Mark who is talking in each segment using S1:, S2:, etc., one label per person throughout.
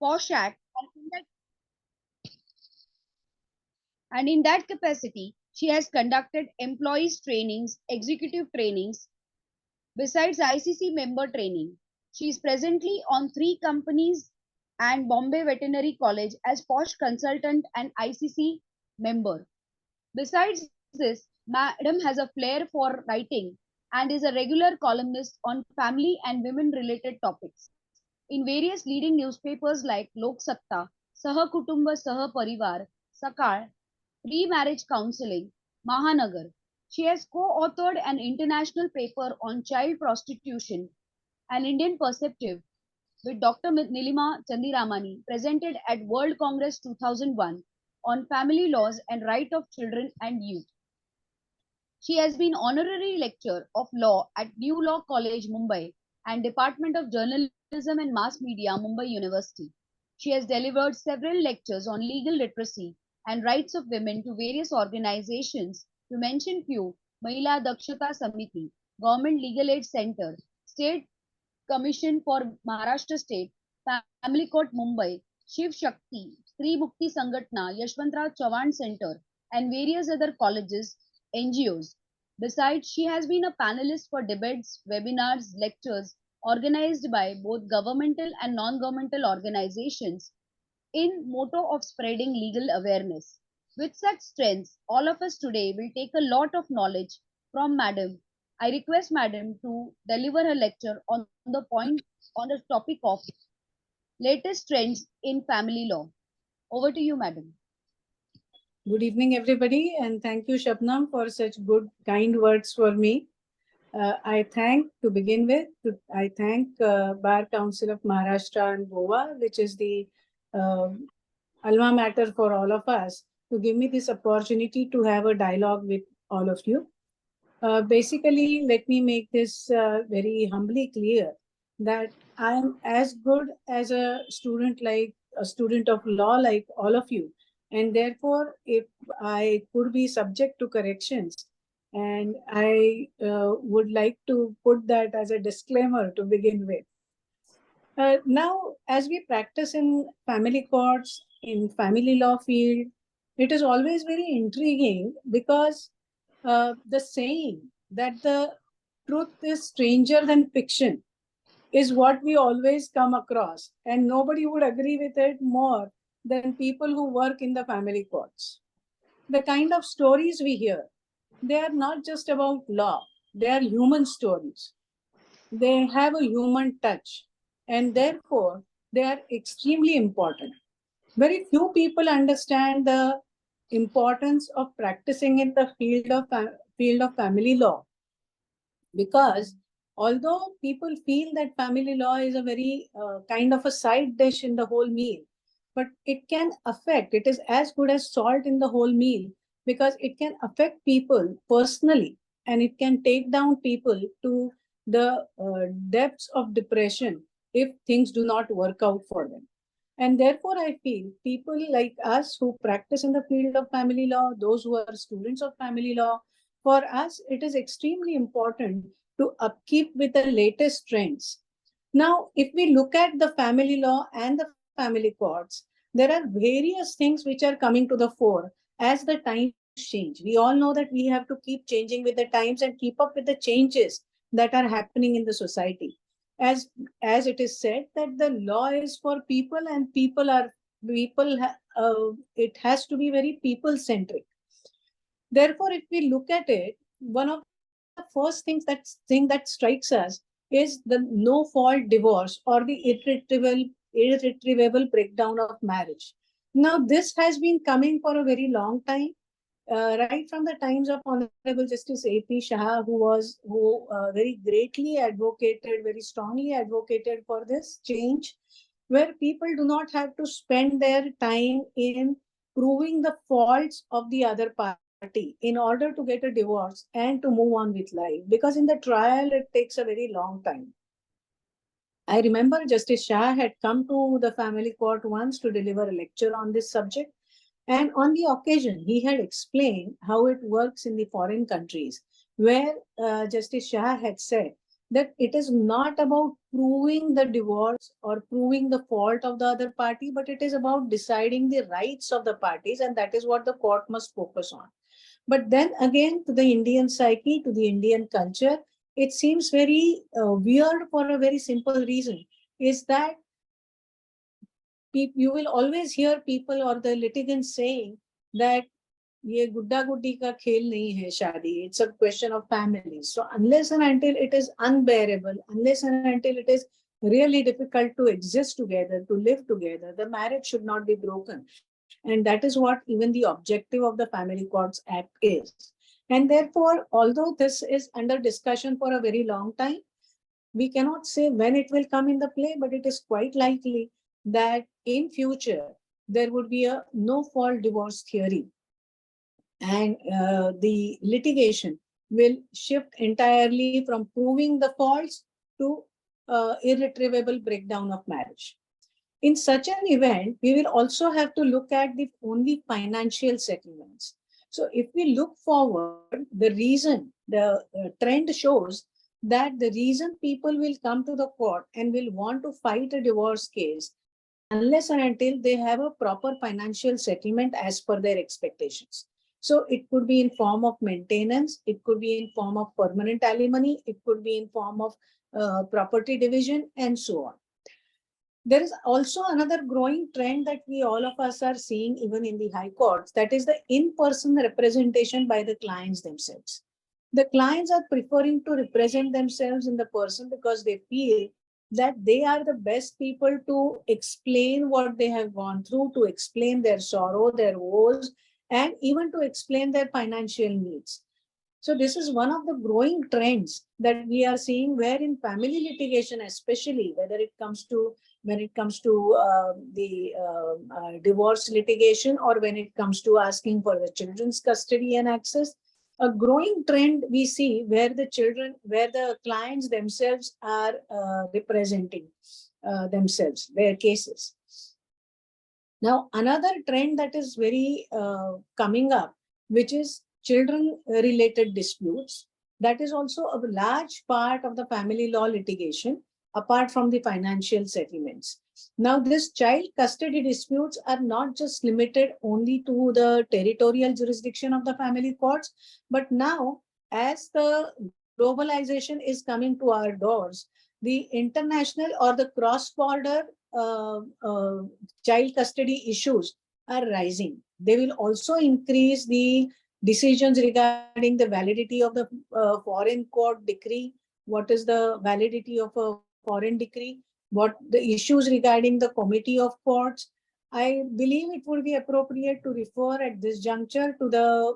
S1: POSH Act, and in that capacity, she has conducted employees trainings, executive trainings, besides ICC member training. She is presently on three companies and Bombay Veterinary College as POSH consultant and ICC member. Besides this, Madam has a flair for writing and is a regular columnist on family and women related topics in various leading newspapers like Lok Satta, Sah Kutumba Sah Parivar, Sakal, Remarriage Counseling, Mahanagar. She has co-authored an international paper on child prostitution, an Indian perspective, with Dr. Nilima Chandiramani, presented at World Congress 2001 on family laws and right of children and youth. She has been honorary lecturer of law at New Law College, Mumbai, and Department of Journalism and Mass Media, Mumbai University. She has delivered several lectures on legal literacy and rights of women to various organizations, to mention few: Mahila Dakshata Samiti, Government Legal Aid Center, State Commission for Maharashtra State, Family Court Mumbai, Shiv Shakti, Stree Mukti Sangatna, Yashwantrao Chavan Center, and various other colleges, NGOs. Besides, she has been a panelist for debates, webinars, lectures organized by both governmental and non-governmental organizations in motto of spreading legal awareness. With such strengths, all of us today will take a lot of knowledge from Madam. I request Madam to deliver her lecture on the topic of latest trends in family law. Over to you, Madam.
S2: Good evening, everybody, and thank you, Shabnam, for such good, kind words for me. I thank, to begin with, I thank Bar Council of Maharashtra and Goa, which is the alma mater for all of us, to give me this opportunity to have a dialogue with all of you. Basically, let me make this very humbly clear that I am as good as a student of law like all of you. And therefore, if I could be subject to corrections, and I would like to put that as a disclaimer to begin with. Now, as we practice in family courts, in family law field, it is always very intriguing because the saying that the truth is stranger than fiction is what we always come across, and nobody would agree with it more than people who work in the family courts. The kind of stories we hear, they are not just about law, they are human stories. They have a human touch, and therefore they are extremely important. Very few people understand the importance of practicing in the field of family law, because although people feel that family law is a very kind of a side dish in the whole meal, but it can affect, it is as good as salt in the whole meal, because it can affect people personally, and it can take down people to the depths of depression if things do not work out for them. And therefore, I feel people like us who practice in the field of family law, those who are students of family law, for us, it is extremely important to upkeep with the latest trends. Now, if we look at the family law and the family courts, there are various things which are coming to the fore as the times change. We all know that we have to keep changing with the times and keep up with the changes that are happening in the society. As it is said that the law is for people, and it has to be very people centric. Therefore, if we look at it, one of the first thing that strikes us is the no fault divorce, or the irretrievable breakdown of marriage. Now, this has been coming for a very long time, right from the times of Honorable Justice A.P. Shah, who very greatly advocated, very strongly advocated for this change, where people do not have to spend their time in proving the faults of the other party in order to get a divorce and to move on with life. Because in the trial, it takes a very long time. I remember Justice Shah had come to the family court once to deliver a lecture on this subject. And on the occasion, he had explained how it works in the foreign countries, where Justice Shah had said that it is not about proving the divorce or proving the fault of the other party, but it is about deciding the rights of the parties, and that is what the court must focus on. But then again, to the Indian psyche, to the Indian culture, it seems very weird for a very simple reason, is that you will always hear people or the litigants saying that ये गुड्डा गुड्डी का खेल नहीं है शादी, it's a question of families. So unless and until it is unbearable, unless and until it is really difficult to exist together, to live together, the marriage should not be broken. And that is what even the objective of the Family Courts Act is. And therefore, although this is under discussion for a very long time, we cannot say when it will come in the play, but it is quite likely that in future there would be a no fault divorce theory, and the litigation will shift entirely from proving the faults to irretrievable breakdown of marriage. In such an event, we will also have to look at the only financial settlements. So if we look forward, the reason, the trend shows that the reason people will come to the court and will want to fight a divorce case unless and until they have a proper financial settlement as per their expectations. So it could be in form of maintenance, it could be in form of permanent alimony, it could be in form of property division, and so on. There is also another growing trend that we all of us are seeing even in the high courts, that is the in-person representation by the clients themselves. The clients are preferring to represent themselves in the person because they feel that they are the best people to explain what they have gone through, to explain their sorrow, their woes, and even to explain their financial needs. So this is one of the growing trends that we are seeing, where in family litigation, especially whether it comes to when it comes to the divorce litigation, or when it comes to asking for the children's custody and access, a growing trend we see where the children, where the clients themselves are representing themselves, their cases. Now, another trend that is very coming up, which is children related disputes, that is also a large part of the family law litigation, apart from the financial settlements. Now, this child custody disputes are not just limited only to the territorial jurisdiction of the family courts, but now, as the globalization is coming to our doors, the international or the cross-border uh, uh, child custody issues are rising. They will also increase the decisions regarding the validity of the foreign court decree. What is the validity of a foreign decree? What the issues regarding the committee of courts? I believe it would be appropriate to refer at this juncture to the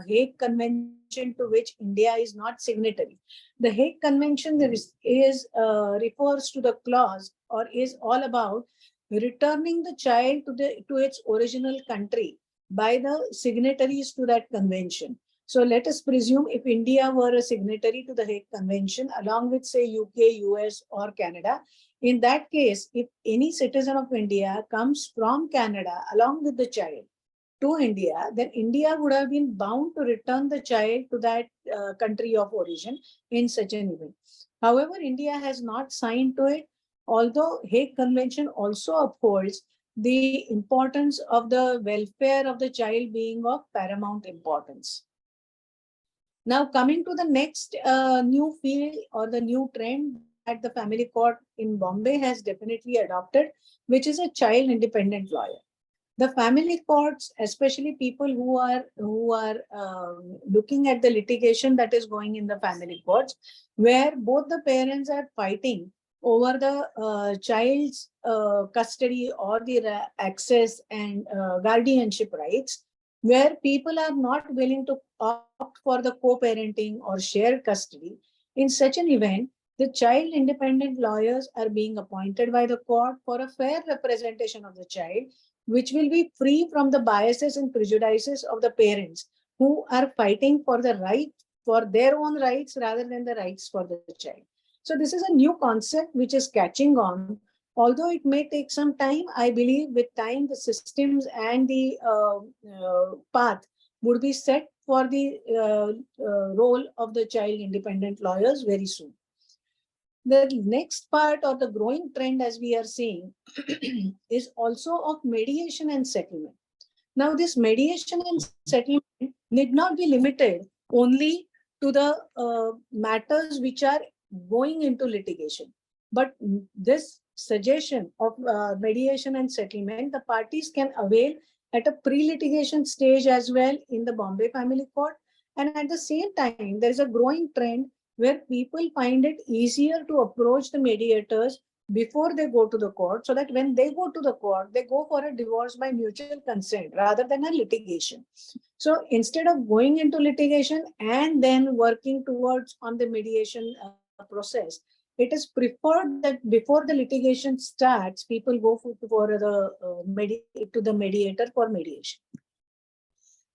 S2: Hague Convention, to which India is not signatory. The Hague Convention refers to the clause, or is all about returning the child to its original country by the signatories to that convention. So let us presume if India were a signatory to the Hague Convention, along with, say, UK, US, or Canada, in that case, if any citizen of India comes from Canada along with the child to India, then India would have been bound to return the child to that country of origin in such an event. However, India has not signed to it, although Hague Convention also upholds the importance of the welfare of the child being of paramount importance. Now, coming to the next new field or the new trend that the family court in Bombay has definitely adopted, which is a child independent lawyer. The family courts, especially people who are looking at the litigation that is going in the family courts, where both the parents are fighting over the child's custody or the access and guardianship rights, where people are not willing to opt for the co-parenting or shared custody. In such an event, the child independent lawyers are being appointed by the court for a fair representation of the child, which will be free from the biases and prejudices of the parents who are fighting for the right, for their own rights rather than the rights for the child. So this is a new concept which is catching on. Although it may take some time, I believe with time the systems and the path would be set for the role of the child independent lawyers very soon. The next part or the growing trend, as we are seeing, is also of mediation and settlement. Now, this mediation and settlement need not be limited only to the matters which are going into litigation. But this suggestion of mediation and settlement, the parties can avail at a pre-litigation stage as well in the Bombay Family Court. And at the same time, there is a growing trend where people find it easier to approach the mediators before they go to the court, so that when they go to the court, they go for a divorce by mutual consent rather than a litigation. So instead of going into litigation and then working towards on the mediation process, it is preferred that before the litigation starts, people go for the to the mediator for mediation.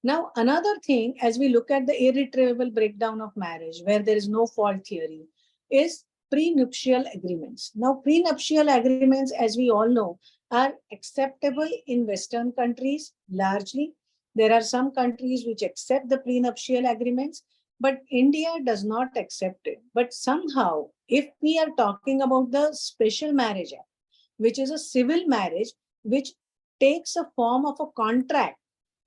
S2: Now, another thing, as we look at the irretrievable breakdown of marriage, where there is no fault theory, is prenuptial agreements. Now, prenuptial agreements, as we all know, are acceptable in Western countries largely. There are some countries which accept the prenuptial agreements, but India does not accept it. But somehow, if we are talking about the Special Marriage Act, which is a civil marriage, which takes a form of a contract,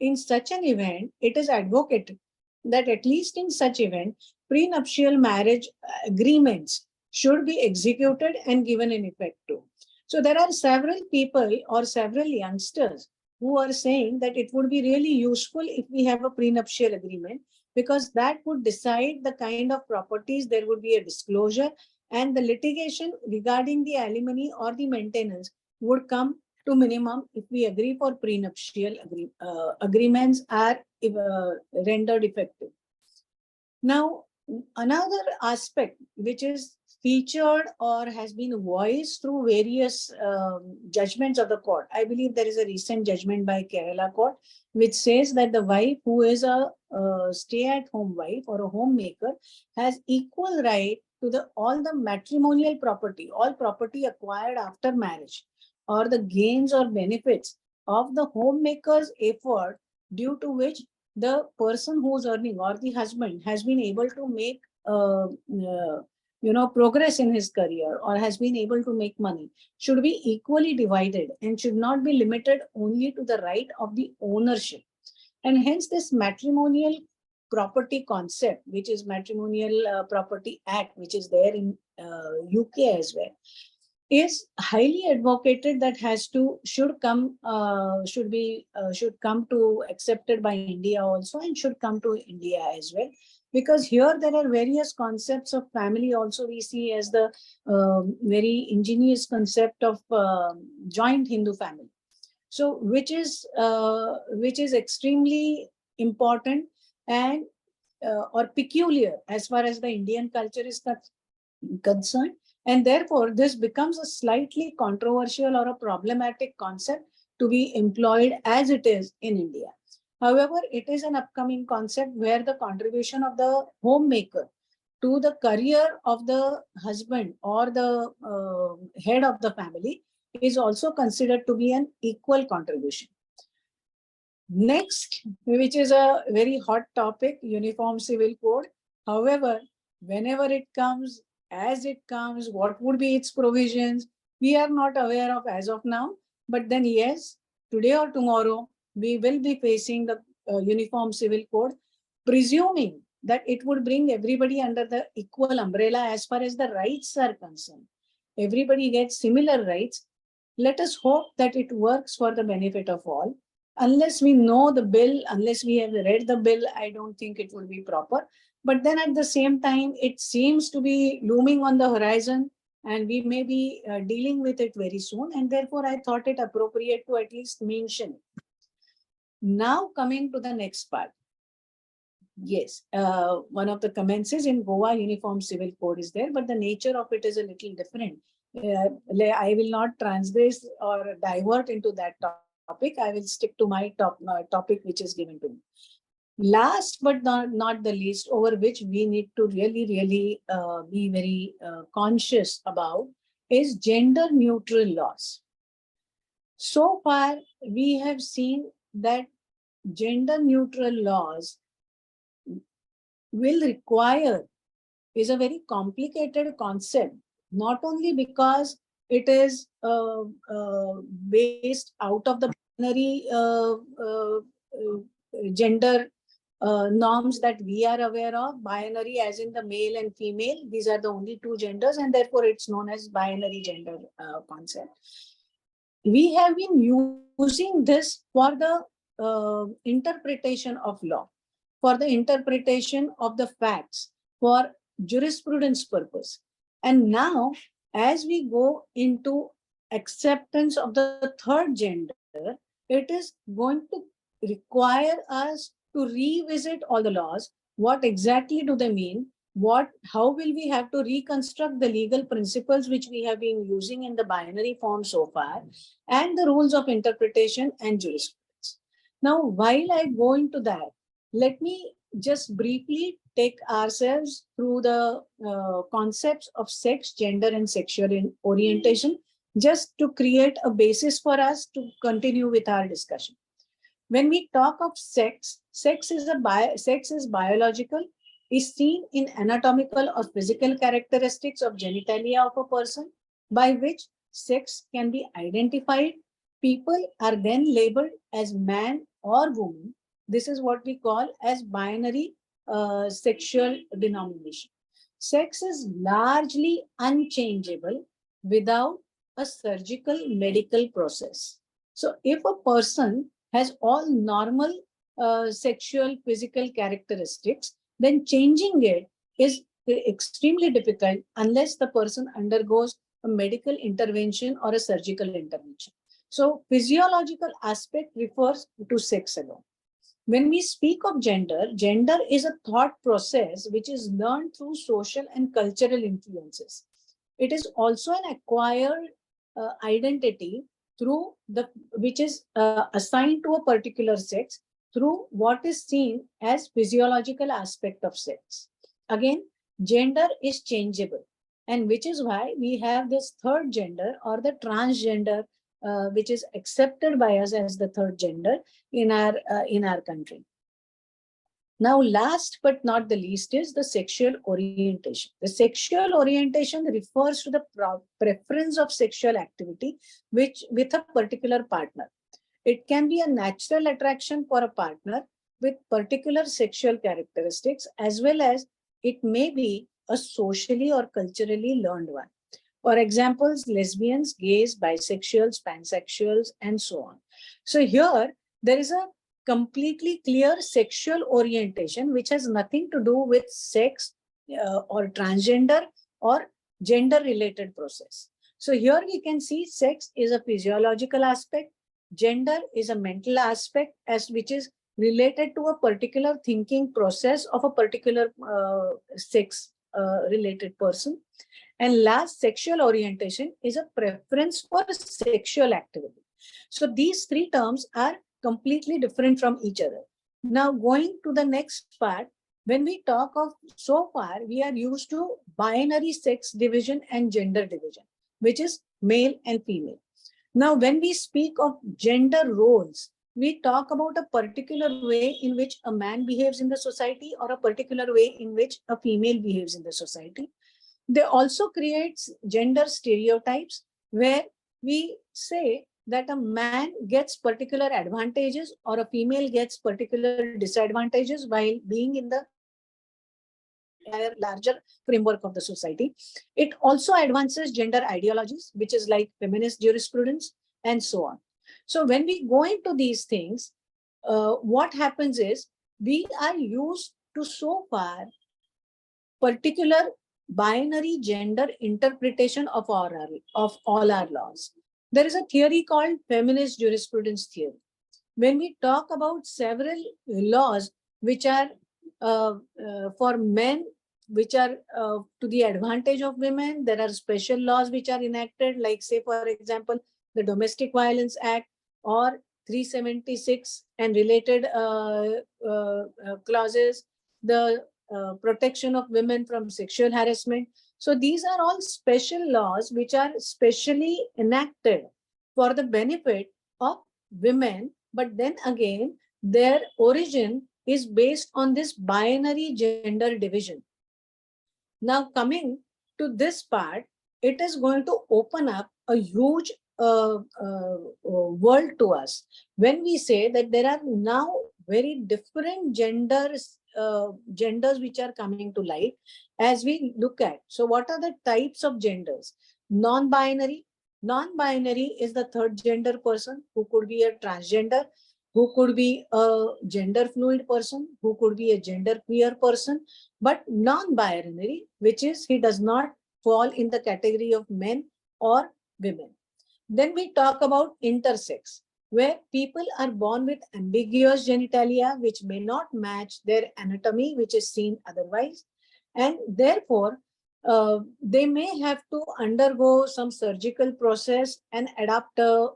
S2: in such an event, it is advocated that at least in such event, prenuptial marriage agreements should be executed and given in effect to. So there are several people or several youngsters who are saying that it would be really useful if we have a prenuptial agreement, because that would decide the kind of properties, there would be a disclosure, and the litigation regarding the alimony or the maintenance would come to minimum if we agree for prenuptial agreements are rendered effective. Now, another aspect which is featured or has been voiced through various judgments of the court. I believe there is a recent judgment by Kerala court which says that the wife who is a stay-at-home wife or a homemaker has equal right to all the matrimonial property, all property acquired after marriage, or the gains or benefits of the homemaker's effort, due to which the person who's earning or the husband has been able to make progress in his career or has been able to make money, should be equally divided and should not be limited only to the right of the ownership. And hence this matrimonial property concept, which is Matrimonial Property Act, which is there in UK as well, is highly advocated that should come to accepted by India also, and should come to India as well, because here there are various concepts of family also we see as the very ingenious concept of joint Hindu family. So which is extremely important and or peculiar as far as the Indian culture is concerned. And therefore, this becomes a slightly controversial or a problematic concept to be employed as it is in India. However, it is an upcoming concept where the contribution of the homemaker to the career of the husband or the head of the family is also considered to be an equal contribution. Next, which is a very hot topic, Uniform Civil Code. However, whenever it comes, as it comes, what would be its provisions, we are not aware of as of now. But then yes, today or tomorrow, we will be facing the Uniform Civil Code, presuming that it would bring everybody under the equal umbrella as far as the rights are concerned. Everybody gets similar rights. Let us hope that it works for the benefit of all. Unless we know the bill, unless we have read the bill, I don't think it would be proper. But then at the same time, it seems to be looming on the horizon, and we may be dealing with it very soon. And therefore, I thought it appropriate to at least mention it. Now coming to the next part. Yes, one of the comments is in Goa, Uniform Civil Code is there, but the nature of it is a little different. I will not transgress or divert into that topic. I will stick to my topic which is given to me. Last but not the least, over which we need to really be very conscious about, is gender neutral laws. So far, we have seen that gender neutral laws will require, is a very complicated concept, not only because it is based out of the binary gender norms that we are aware of, binary as in the male and female. These are the only two genders, and therefore it's known as binary gender concept. We have been using this for the interpretation of law, for the interpretation of the facts, for jurisprudence purpose. And now, as we go into acceptance of the third gender, it is going to require us to revisit all the laws. What exactly do they mean? How will we have to reconstruct the legal principles which we have been using in the binary form so far, and the rules of interpretation and jurisprudence? Now, while I go into that, let me just briefly take ourselves through the concepts of sex, gender, and sexual orientation, just to create a basis for us to continue with our discussion. When we talk of sex, sex is biological, is seen in anatomical or physical characteristics of genitalia of a person, by which sex can be identified. People are then labeled as man or woman. This is what we call as binary sexual denomination. Sex is largely unchangeable without a surgical medical process. So if a person has all normal sexual physical characteristics, then changing it is extremely difficult unless the person undergoes a medical intervention or a surgical intervention. So physiological aspect refers to sex alone. When we speak of gender, gender is a thought process which is learned through social and cultural influences. It is also an acquired identity through the which is assigned to a particular sex through what is seen as physiological aspect of sex. Again, gender is changeable, and which is why we have this third gender or the transgender, which is accepted by us as the third gender in our country. Now, last but not the least is the sexual orientation. The sexual orientation refers to the preference of sexual activity which with a particular partner. It can be a natural attraction for a partner with particular sexual characteristics, as well as it may be a socially or culturally learned one. For examples, lesbians, gays, bisexuals, pansexuals, and so on. So here there is a completely clear sexual orientation which has nothing to do with sex or transgender or gender related process. So here we can see sex is a physiological aspect, gender is a mental aspect as which is related to a particular thinking process of a particular sex related person. And last, sexual orientation is a preference for sexual activity. So these three terms are completely different from each other. Now, going to the next part, when we talk of so far, we are used to binary sex division and gender division, which is male and female. Now, when we speak of gender roles, we talk about a particular way in which a man behaves in the society or a particular way in which a female behaves in the society. They also create gender stereotypes where we say that a man gets particular advantages or a female gets particular disadvantages while being in the entire larger framework of the society. It also advances gender ideologies, which is like feminist jurisprudence and so on. So when we go into these things, what happens is we are used to so far particular binary gender interpretation of all our laws. There is a theory called feminist jurisprudence theory. When we talk about several laws which are for men, which are to the advantage of women, there are special laws which are enacted, like say for example, the Domestic Violence Act or 376 and related clauses, the protection of women from sexual harassment. So these are all special laws which are specially enacted for the benefit of women, but then again, their origin is based on this binary gender division. Now, coming to this part, it is going to open up a huge world to us when we say that there are now very different genders which are coming to light as we look at. So what are the types of genders? Non-binary. Non-binary is the third gender person who could be a transgender, who could be a gender fluid person, who could be a gender queer person, but non-binary, which is he does not fall in the category of men or women. Then we talk about intersex, where people are born with ambiguous genitalia which may not match their anatomy, which is seen otherwise. And therefore, they may have to undergo some surgical process and adapt a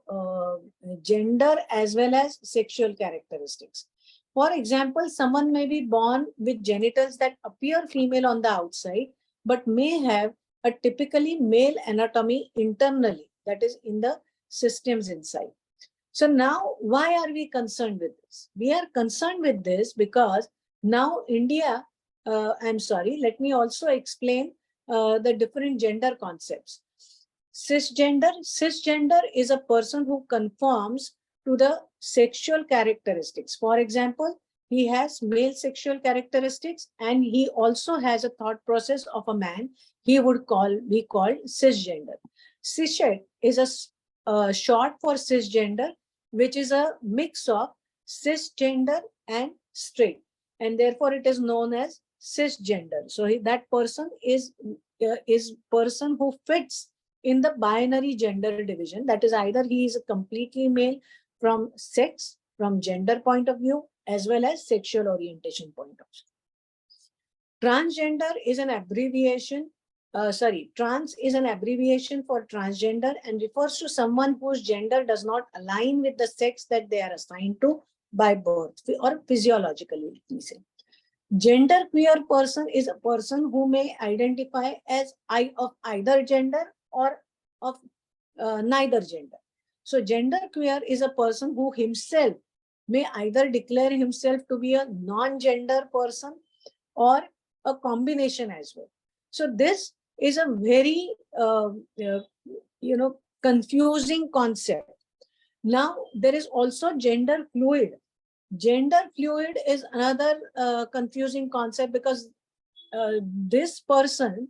S2: gender as well as sexual characteristics. For example, someone may be born with genitals that appear female on the outside, but may have a typically male anatomy internally, that is in the systems inside. So now, why are we concerned with this? We are concerned with this because now India, I'm sorry, let me also explain the different gender concepts. Cisgender is a person who conforms to the sexual characteristics. For example, he has male sexual characteristics and he also has a thought process of a man. He would be called cisgender. Cishet is a short for cisgender, which is a mix of cisgender and straight, and therefore it is known as cisgender. So that person is person who fits in the binary gender division. That is, either he is a completely male from sex, from gender point of view, as well as sexual orientation point of view. Transgender is an abbreviation. Trans is an abbreviation for transgender and refers to someone whose gender does not align with the sex that they are assigned to by birth or physiologically, let me say. Gender queer person is a person who may identify as of either gender or of neither gender. So gender queer is a person who himself may either declare himself to be a non-gender person or a combination as well. So this is a very confusing concept. Now there is also gender fluid. Gender fluid is another confusing concept because this person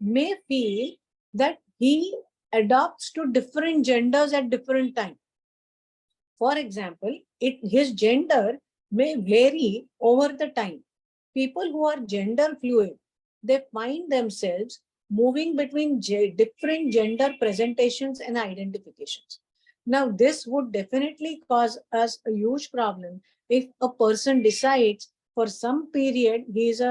S2: may feel that he adopts to different genders at different times. For example, his gender may vary over the time. People who are gender fluid, they find themselves moving between different gender presentations and identifications. Now, this would definitely cause us a huge problem if a person decides for some period he is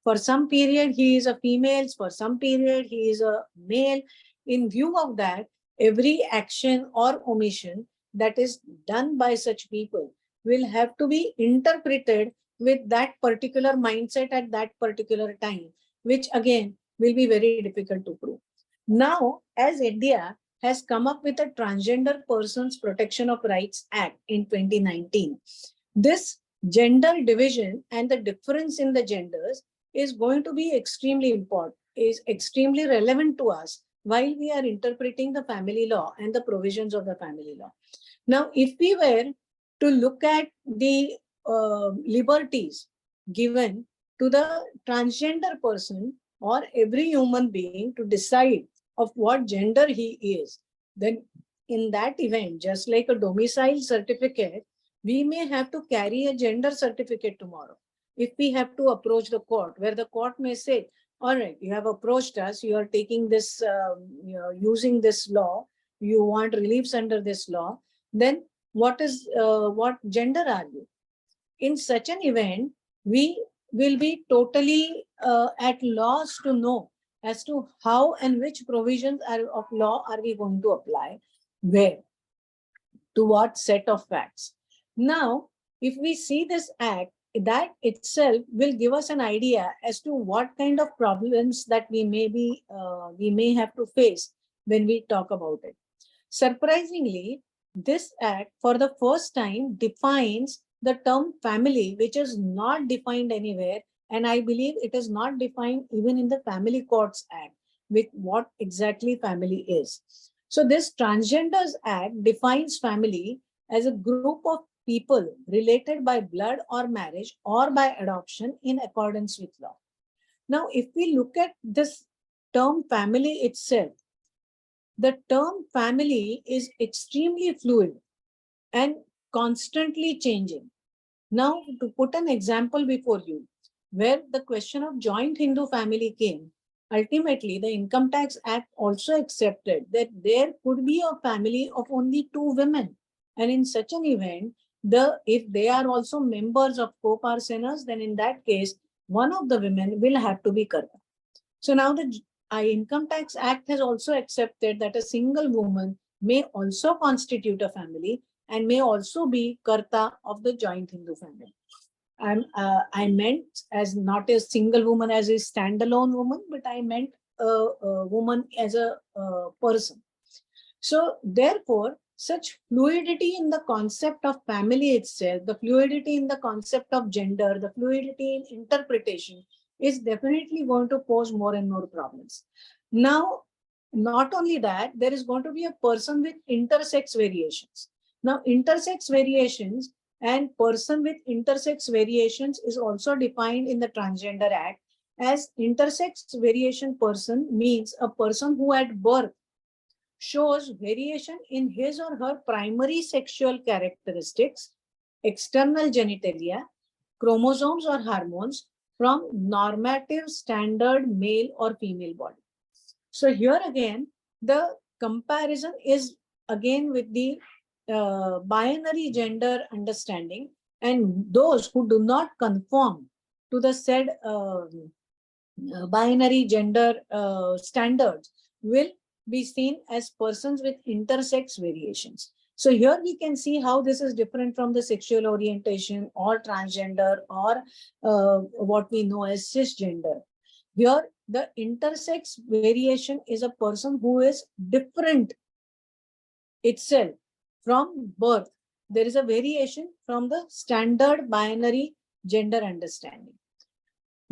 S2: for some period he is a female, for some period he is a male. In view of that, every action or omission that is done by such people will have to be interpreted with that particular mindset at that particular time, which again will be very difficult to prove. Now, as India has come up with a Transgender Persons Protection of Rights Act in 2019, this gender division and the difference in the genders is going to be extremely important, is extremely relevant to us while we are interpreting the family law and the provisions of the family law. Now, if we were to look at the liberties given to the transgender person or every human being to decide of what gender he is, then in that event, just like a domicile certificate, we may have to carry a gender certificate tomorrow. If we have to approach the court, where the court may say, all right, you have approached us, you are taking this, using this law, you want reliefs under this law, then what gender are you? In such an event, we will be totally at loss to know as to how and which provisions of law are we going to apply, where, to what set of facts. Now, if we see this act, that itself will give us an idea as to what kind of problems that we may have to face when we talk about it. Surprisingly, this act for the first time defines the term family, which is not defined anywhere And I believe it is not defined even in the Family Courts Act with what exactly family is. So this Transgenders Act defines family as a group of people related by blood or marriage or by adoption in accordance with law. Now, if we look at this term family itself, the term family is extremely fluid and constantly changing. Now, to put an example before you, where the question of joint Hindu family came, ultimately the Income Tax Act also accepted that there could be a family of only two women. And in such an event, if they are also members of co-parceners, then in that case, one of the women will have to be Karta. So now the Income Tax Act has also accepted that a single woman may also constitute a family and may also be Karta of the joint Hindu family. I meant as not a single woman as a standalone woman, but I meant a woman as a person. So therefore, such fluidity in the concept of family itself, the fluidity in the concept of gender, the fluidity in interpretation is definitely going to pose more and more problems. Now, not only that, there is going to be a person with intersex variations. Now, intersex variations and person with intersex variations is also defined in the Transgender Act as intersex variation person means a person who at birth shows variation in his or her primary sexual characteristics, external genitalia, chromosomes or hormones from normative standard male or female body. So here again, the comparison is again with the binary gender understanding, and those who do not conform to the said binary gender standards will be seen as persons with intersex variations. So here we can see how this is different from the sexual orientation or transgender or what we know as cisgender. Here, the intersex variation is a person who is different itself from birth. There is a variation from the standard binary gender understanding.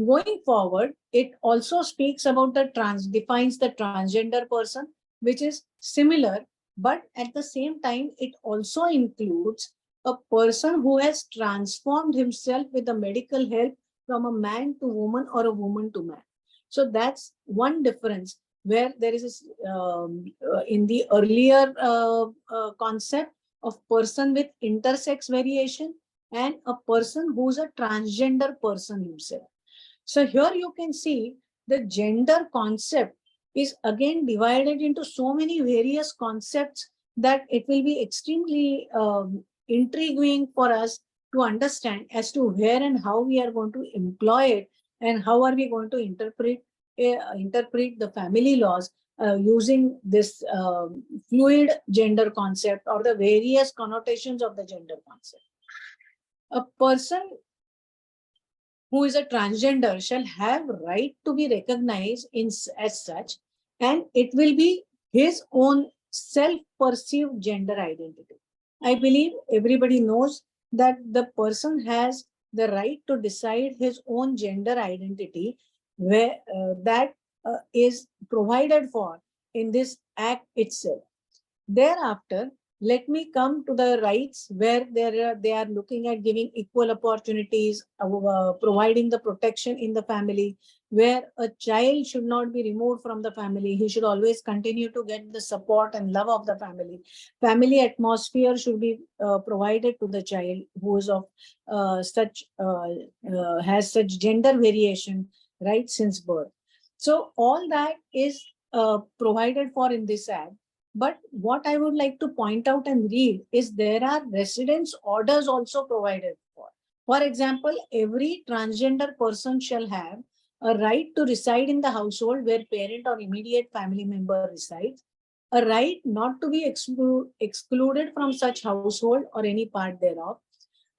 S2: Going forward, it also speaks about defines the transgender person, which is similar, but at the same time, it also includes a person who has transformed himself with the medical help from a man to woman or a woman to man. So that's one difference where there is in the earlier concept of person with intersex variation and a person who's a transgender person himself. So here you can see the gender concept is again divided into so many various concepts that it will be extremely intriguing for us to understand as to where and how we are going to employ it and how are we going to interpret the family laws using this fluid gender concept or the various connotations of the gender concept. A person who is a transgender shall have right to be recognized as such, and it will be his own self-perceived gender identity. I believe everybody knows that the person has the right to decide his own gender identity, where that is provided for in this act itself. Thereafter, let me come to the rights where they are looking at giving equal opportunities, providing the protection in the family, where a child should not be removed from the family. He should always continue to get the support and love of the family. Family atmosphere should be provided to the child who is of has such gender variation right since birth. So all that is provided for in this act. But what I would like to point out and read is there are residence orders also provided for. For example, every transgender person shall have a right to reside in the household where parent or immediate family member resides, a right not to be excluded from such household or any part thereof,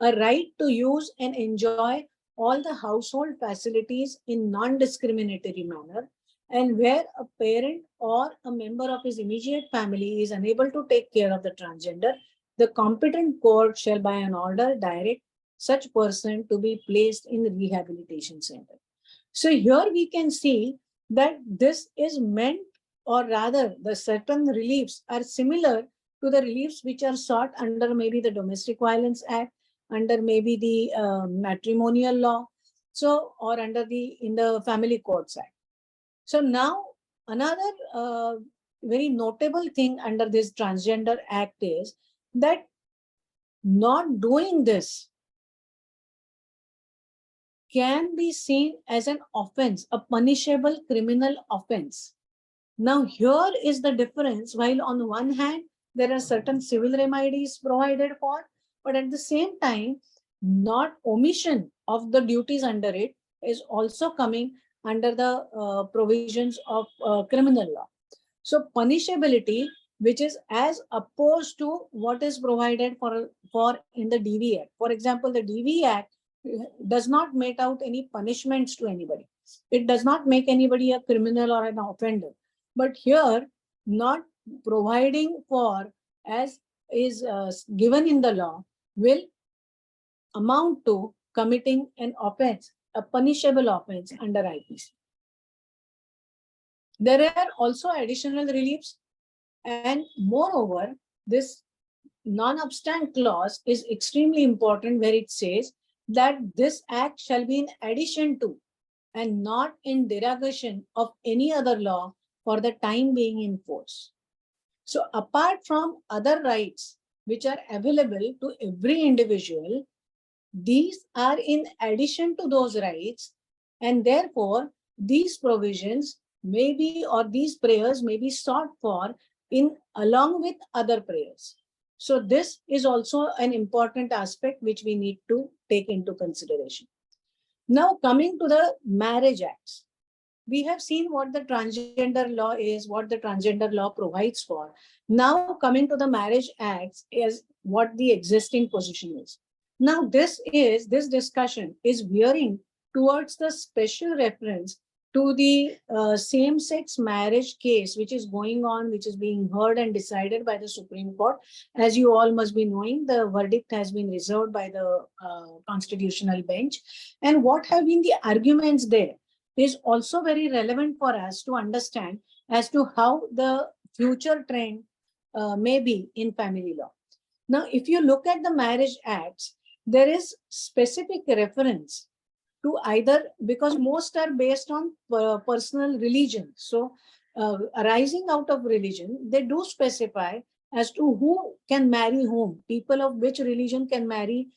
S2: a right to use and enjoy all the household facilities in non-discriminatory manner, and where a parent or a member of his immediate family is unable to take care of the transgender, the competent court shall by an order direct such person to be placed in the rehabilitation center. So here we can see that this is meant, or rather the certain reliefs are similar to the reliefs which are sought under maybe the Domestic Violence Act, under maybe the matrimonial law, so, or under the in the Family Courts Act. So now another very notable thing under this Transgender Act is that not doing this can be seen as an offense, a punishable criminal offense. Now, here is the difference. While on one hand, there are certain civil remedies provided for, but at the same time, not omission of the duties under it is also coming under the provisions of criminal law. So punishability, which is as opposed to what is provided for in the DV Act. For example, the DV Act does not make out any punishments to anybody. It does not make anybody a criminal or an offender. But here, not providing for as is given in the law will amount to committing an offense, a punishable offense under IPC. There are also additional reliefs, and moreover, this non-obstant clause is extremely important, where it says that this act shall be in addition to and not in derogation of any other law for the time being in force. So apart from other rights which are available to every individual, these are in addition to those rights, and therefore these provisions may be, or these prayers may be sought for in along with other prayers. So this is also an important aspect which we need to take into consideration. Now coming to the marriage acts, we have seen what the transgender law is, what the transgender law provides for. Now coming to the marriage acts is what the existing position is. Now this discussion is veering towards the special reference to the same-sex marriage case which is going on, which is being heard and decided by the Supreme Court. As you all must be knowing, the verdict has been reserved by the constitutional bench. And what have been the arguments there is also very relevant for us to understand as to how the future trend may be in family law. Now, if you look at the marriage acts, there is specific reference to either, because most are based on personal religion. So arising out of religion, they do specify as to who can marry whom, people of which religion can marry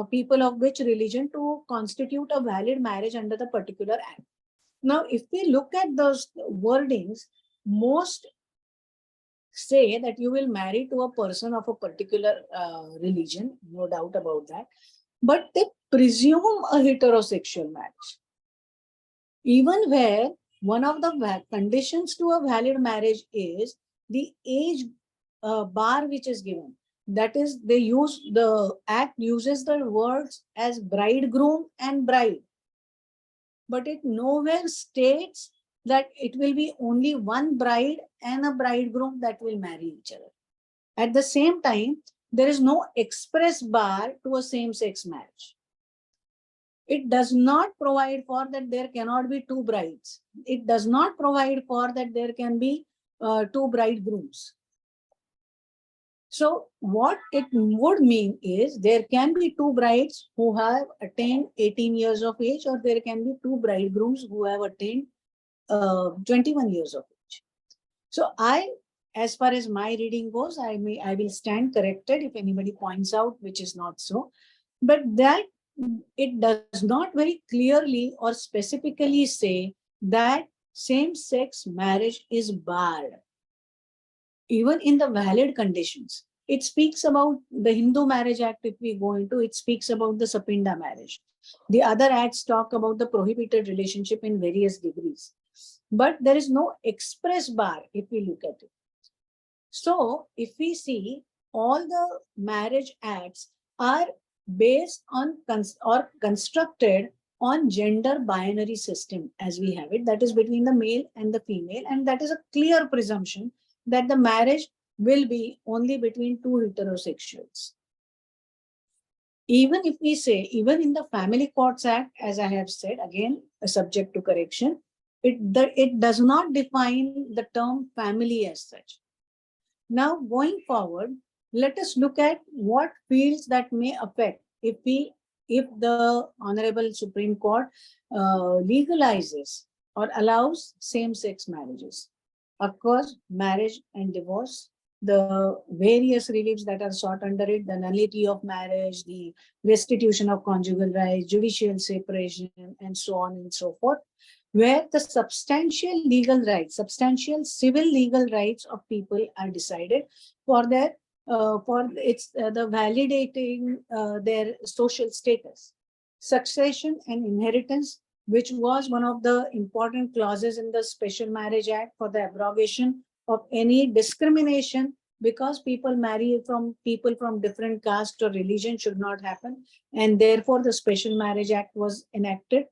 S2: people of which religion to constitute a valid marriage under the particular act. Now, if we look at those wordings, most say that you will marry to a person of a particular religion, no doubt about that, but they presume a heterosexual marriage. Even where one of the conditions to a valid marriage is the age bar which is given. That is, the act uses the words as bridegroom and bride, but it nowhere states that it will be only one bride and a bridegroom that will marry each other. At the same time, there is no express bar to a same-sex marriage. It does not provide for that there cannot be two brides. It does not provide for that there can be two bridegrooms. So what it would mean is there can be two brides who have attained 18 years of age, or there can be two bridegrooms who have attained 21 years of age. So as far as my reading goes, I will stand corrected if anybody points out which is not so. But that it does not very clearly or specifically say that same-sex marriage is barred, even in the valid conditions. It speaks about the Hindu Marriage Act. If we go into it, speaks about the Sapinda marriage. The other acts talk about the prohibited relationship in various degrees. But there is no express bar if we look at it. So if we see, all the marriage acts are based on or constructed on gender binary system as we have it, that is between the male and the female, and that is a clear presumption that the marriage will be only between two heterosexuals. Even if we say, even in the Family Courts Act, as I have said, again, subject to correction, it does not define the term family as such. Now, going forward, let us look at what fields that may affect if the Honorable Supreme Court legalizes or allows same-sex marriages. Of course, marriage and divorce, the various reliefs that are sought under it, the nullity of marriage, the restitution of conjugal rights, judicial separation, and so on and so forth, where the substantial legal rights, substantial civil legal rights of people are decided for their for its the validating their social status, succession and inheritance, which was one of the important clauses in the Special Marriage Act for the abrogation of any discrimination, because people marry from people from different caste or religion should not happen, and therefore the Special Marriage Act was enacted.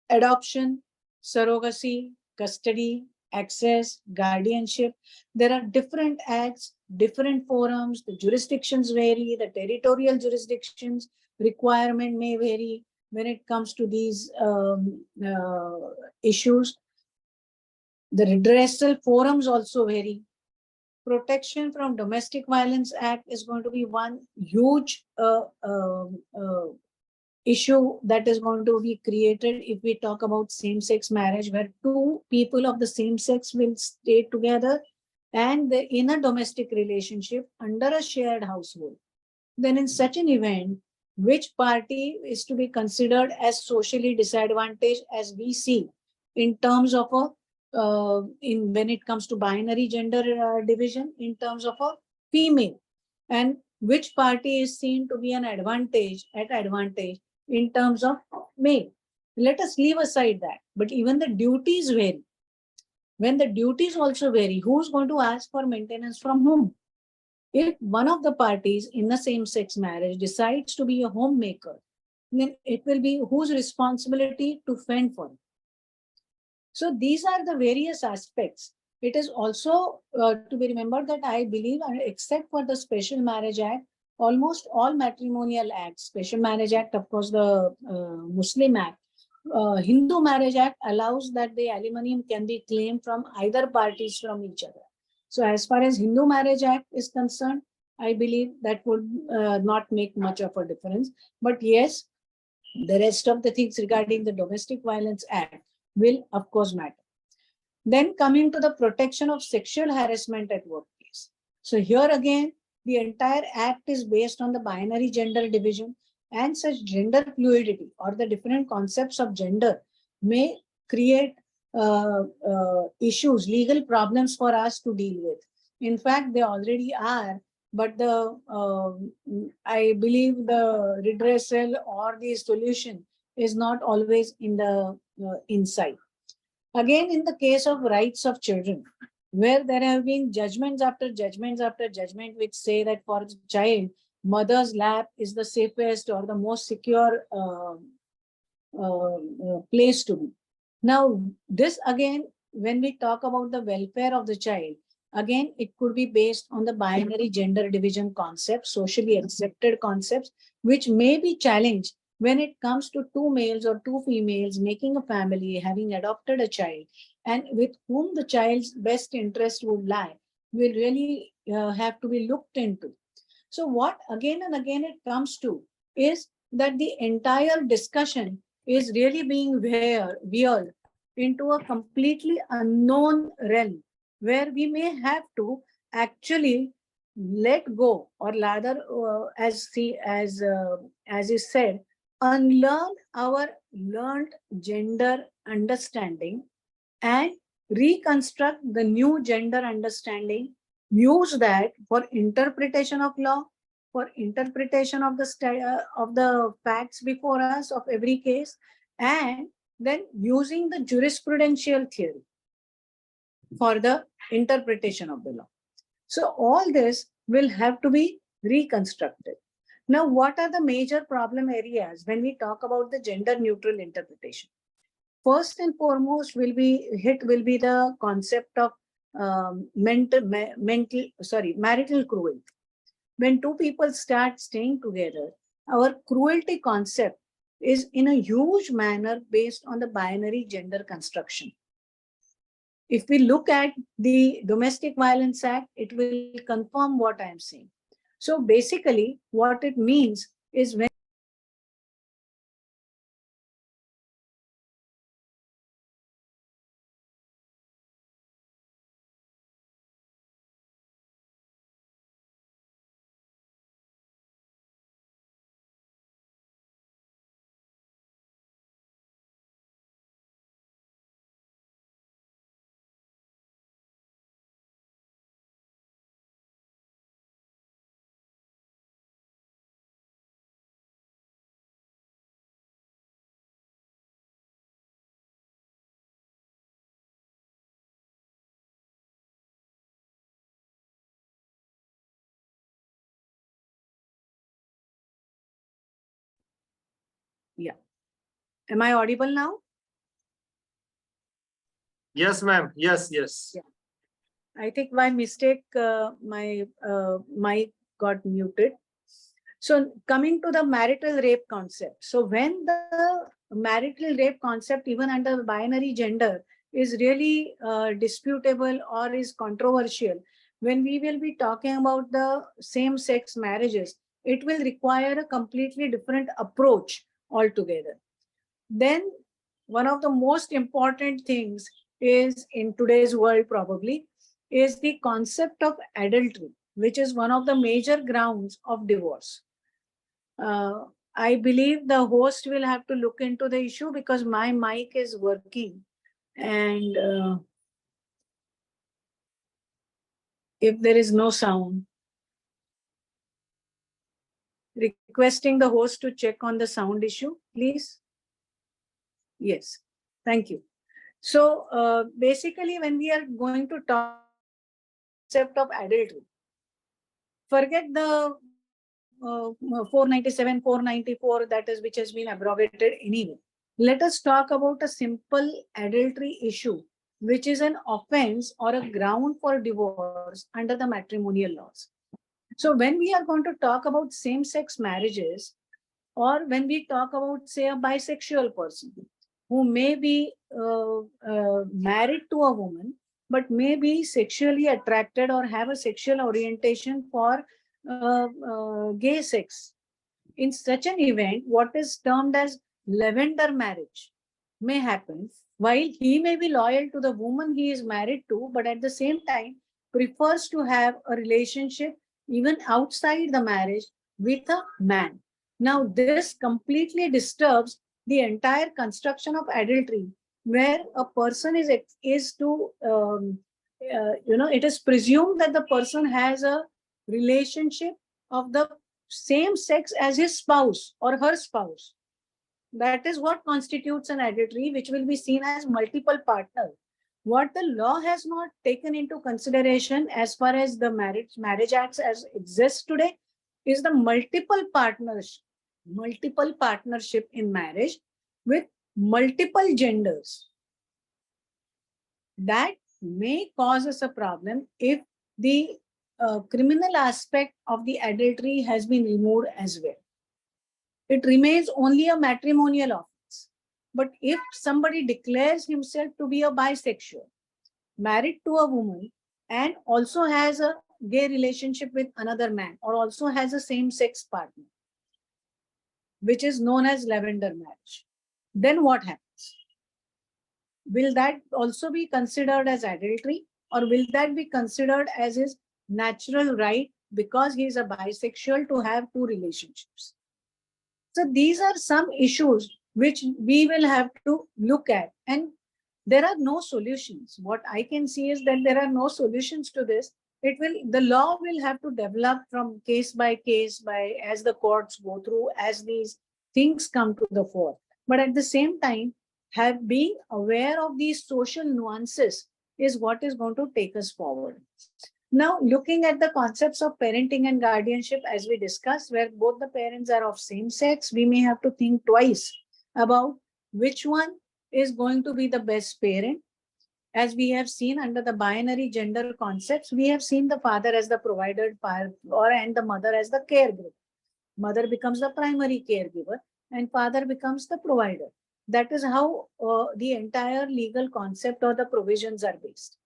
S2: Adoption, surrogacy, custody, access, guardianship. There are different acts, different forums, the jurisdictions vary, the territorial jurisdictions requirement may vary when it comes to these issues. The redressal forums also vary. Protection from Domestic Violence Act is going to be one huge issue that is going to be created if we talk about same-sex marriage, where two people of the same sex will stay together and in a domestic relationship under a shared household. Then in such an event, which party is to be considered as socially disadvantaged, as we see in terms of a in when it comes to binary gender division, in terms of a female, and which party is seen to be an advantage in terms of male. Let us leave aside that, but even the duties vary. When the duties also vary, who's going to ask for maintenance from whom? If one of the parties in a same-sex marriage decides to be a homemaker, then it will be whose responsibility to fend for it. So these are the various aspects. It is also to be remembered that I believe, except for the Special Marriage Act, almost all matrimonial acts, Special Marriage Act, of course, the Muslim Act, Hindu Marriage Act allows that the alimony can be claimed from either parties from each other. So as far as Hindu Marriage Act is concerned, I believe that would not make much of a difference. But yes, the rest of the things regarding the Domestic Violence Act will of course matter. Then coming to the protection of sexual harassment at workplace. So here again, the entire act is based on the binary gender division, and such gender fluidity or the different concepts of gender may create issues, legal problems for us to deal with. In fact, they already are, but I believe the redressal or the solution is not always in the inside. Again, in the case of rights of children, where there have been judgments after judgments after judgment which say that for the child, mother's lap is the safest or the most secure place to be. Now, this again, when we talk about the welfare of the child, again, it could be based on the binary gender division concept, socially accepted concepts, which may be challenged when it comes to two males or two females making a family, having adopted a child, and with whom the child's best interest would lie, will really have to be looked into. So what again and again it comes to is that the entire discussion is really being veered into a completely unknown realm, where we may have to actually let go, or rather, as is said, unlearn our learned gender understanding and reconstruct the new gender understanding, use that for interpretation of law, for interpretation of the facts before us of every case, and then using the jurisprudential theory for the interpretation of the law. So all this will have to be reconstructed. Now, what are the major problem areas when we talk about the gender neutral interpretation? First and foremost will be the concept of marital cruelty. When two people start staying together, our cruelty concept is in a huge manner based on the binary gender construction. If we look at the Domestic Violence Act, it will confirm what I am saying. So basically, what it means is when yeah, am I audible now?
S3: Yes, ma'am. Yes, yes.
S2: Yeah. I think by mistake my mic got muted. So coming to the marital rape concept. So when the marital rape concept, even under binary gender, is really disputable or is controversial, when we will be talking about the same-sex marriages, it will require a completely different approach altogether. Then one of the most important things is in today's world probably is the concept of adultery, which is one of the major grounds of divorce. uh, I believe the host will have to look into the issue because my mic is working. And if there is no sound, requesting the host to check on the sound issue, please. Yes, thank you. So basically, when we are going to talk about the concept of adultery, forget the 497, 494, that is which has been abrogated anyway. Let us talk about a simple adultery issue, which is an offense or a ground for divorce under the matrimonial laws. So when we are going to talk about same-sex marriages, or when we talk about, say, a bisexual person who may be married to a woman, but may be sexually attracted or have a sexual orientation for gay sex. In such an event, what is termed as lavender marriage may happen while he may be loyal to the woman he is married to, but at the same time prefers to have a relationship even outside the marriage with a man. Now, this completely disturbs the entire construction of adultery, where a person is to it is presumed that the person has a relationship of the same sex as his spouse or her spouse. That is what constitutes an adultery, which will be seen as multiple partners. What the law has not taken into consideration as far as the marriage acts as exists today is the multiple partnership in marriage with multiple genders. That may cause us a problem if the criminal aspect of the adultery has been removed as well. It remains only a matrimonial offense. But if somebody declares himself to be a bisexual, married to a woman, and also has a gay relationship with another man, or also has a same-sex partner, which is known as lavender marriage, then what happens? Will that also be considered as adultery, or will that be considered as his natural right because he is a bisexual to have two relationships? So these are some issues which we will have to look at, and there are no solutions. What I can see is that there are no solutions to this. The law will have to develop from case by case by as the courts go through, as these things come to the fore. But at the same time, have being aware of these social nuances is what is going to take us forward. Now, looking at the concepts of parenting and guardianship, as we discussed, where both the parents are of same sex, we may have to think twice about which one is going to be the best parent. As we have seen under the binary gender concepts, we have seen the father as the provider and the mother as the caregiver. Mother becomes the primary caregiver and father becomes the provider. That is how the entire legal concept or the provisions are based.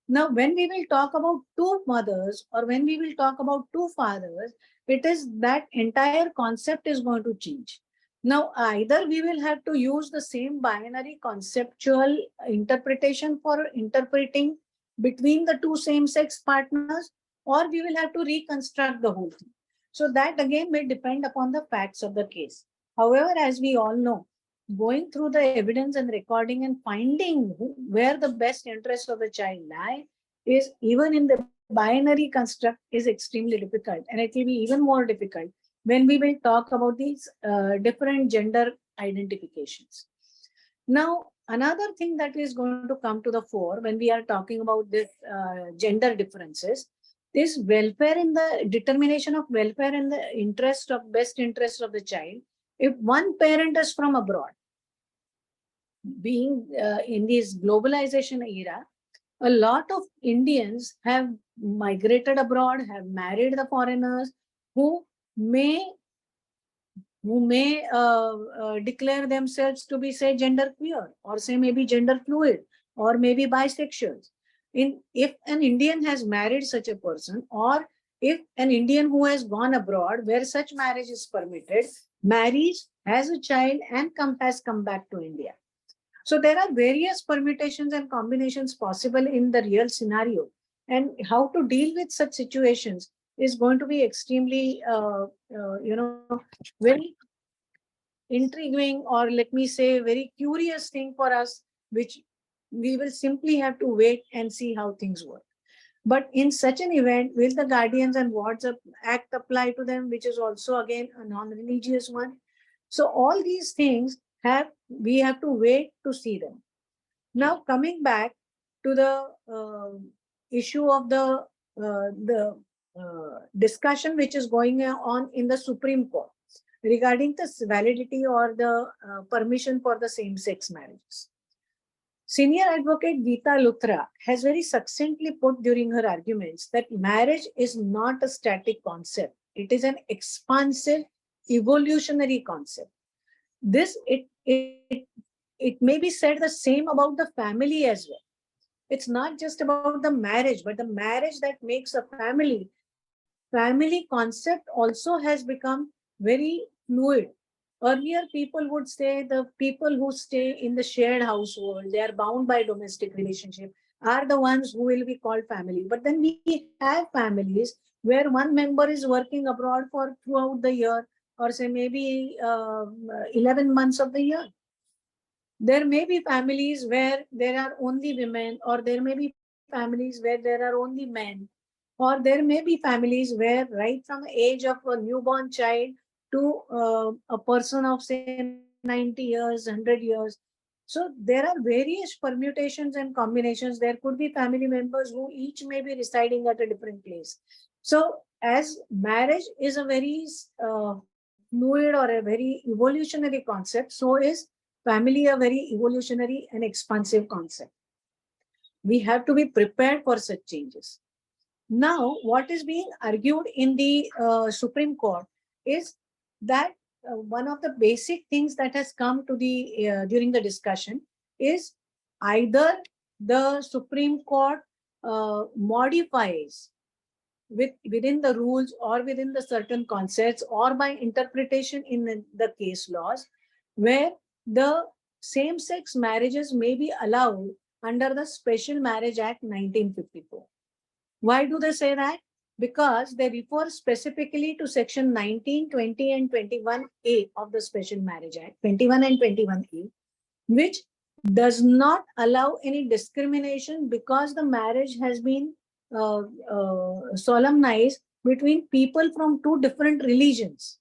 S2: Now, when we will talk about two mothers or when we will talk about two fathers, it is that entire concept is going to change. Now, either we will have to use the same binary conceptual interpretation for interpreting between the two same-sex partners, or we will have to reconstruct the whole thing. So that again may depend upon the facts of the case. However, as we all know, going through the evidence and recording and finding where the best interests of the child lie is, even in the binary construct, is extremely difficult, and it will be even more difficult when we will talk about these different gender identifications. Now, another thing that is going to come to the fore when we are talking about this gender differences is welfare in the determination of welfare and the interest of best interest of the child. If one parent is from abroad, being in this globalization era, a lot of Indians have migrated abroad, have married the foreigners who may declare themselves to be, say, gender queer, or say maybe gender fluid, or maybe bisexuals. If an Indian has married such a person, or if an Indian who has gone abroad where such marriage is permitted, marries, has a child, and has come back to India. So there are various permutations and combinations possible in the real scenario, and how to deal with such situations is going to be extremely, very intriguing, or let me say, very curious thing for us, which we will simply have to wait and see how things work. But in such an event, will the Guardians and Wards Act apply to them, which is also again a non-religious one? So all these things we have to wait to see them. Now, coming back to the issue of the discussion which is going on in the Supreme Court regarding the validity or the permission for the same-sex marriages. Senior advocate Geeta Luthra has very succinctly put during her arguments that marriage is not a static concept. It is an expansive, evolutionary concept. It may be said the same about the family as well. It's not just about the marriage, but the marriage that makes a family. Family concept also has become very fluid. Earlier, people would say the people who stay in the shared household, they are bound by domestic relationship, are the ones who will be called family. But then we have families where one member is working abroad for throughout the year, or say maybe 11 months of the year. There may be families where there are only women, or there may be families where there are only men, or there may be families where right from the age of a newborn child to a person of say 90 years, 100 years. So there are various permutations and combinations. There could be family members who each may be residing at a different place. So as marriage is a very fluid or a very evolutionary concept, so is family a very evolutionary and expansive concept. We have to be prepared for such changes. Now, what is being argued in the Supreme Court is that one of the basic things that has come to the during the discussion is either the Supreme Court modifies within the rules or within the certain concepts or by interpretation in the case laws, where the same-sex marriages may be allowed under the Special Marriage Act 1954. Why do they say that? Because they refer specifically to section 19, 20 and 21A of the Special Marriage Act, 21 and 21A, which does not allow any discrimination because the marriage has been solemnized between people from two different religions.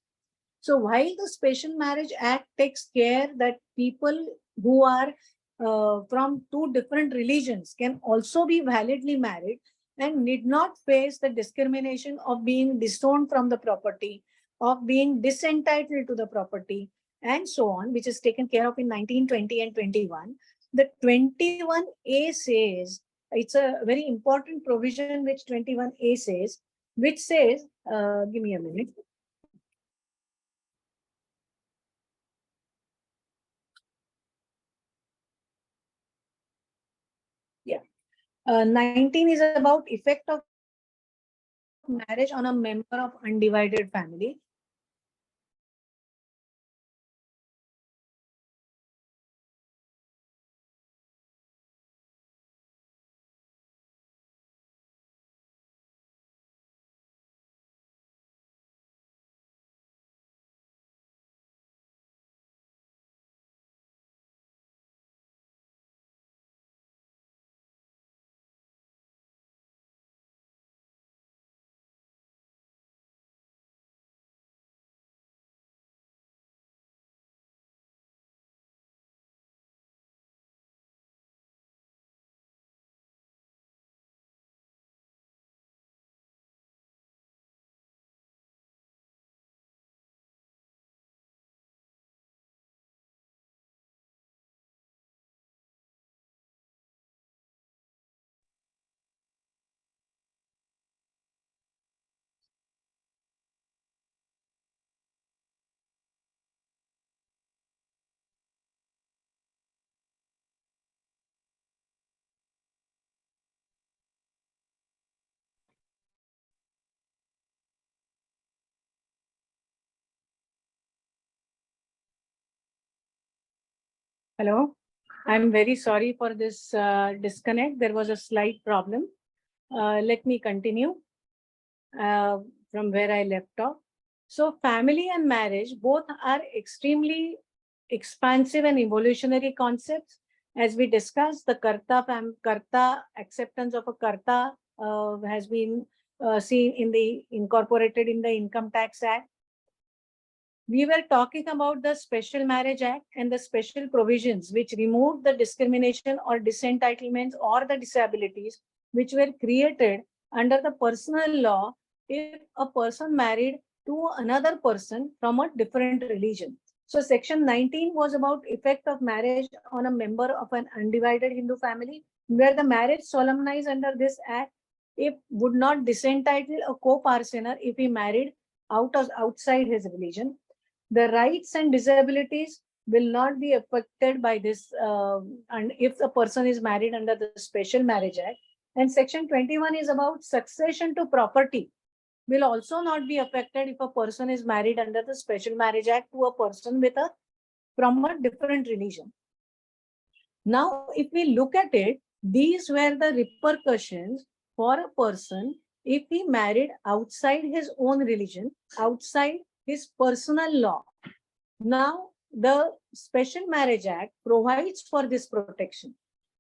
S2: So while the Special Marriage Act takes care that people who are from two different religions can also be validly married and need not face the discrimination of being disowned from the property, of being disentitled to the property, and so on, which is taken care of in 19, 20, and 21. The 21A says, it's a very important provision which 21A says, which says, give me a minute. 19 is about effect of marriage on a member of undivided family. Hello. I'm very sorry for this disconnect. There was a slight problem. Let me continue uh, from where I left off. So, family and marriage both are extremely expansive and evolutionary concepts. As we discussed, the karta acceptance of a karta has been seen in the incorporated in the Income Tax Act. We were talking about the Special Marriage Act and the special provisions which removed the discrimination or disentitlements or the disabilities which were created under the personal law if a person married to another person from a different religion. So Section 19 was about effect of marriage on a member of an undivided Hindu family, where the marriage solemnized under this act if would not disentitle a co-parsoner if he married outside his religion. The rights and disabilities will not be affected by this and if the person is married under the Special Marriage Act. And Section 21 is about succession to property will also not be affected if a person is married under the Special Marriage Act to a person with a from a different religion. Now, if we look at it, these were the repercussions for a person if he married outside his own religion, outside his personal law. Now, the Special Marriage Act provides for this protection.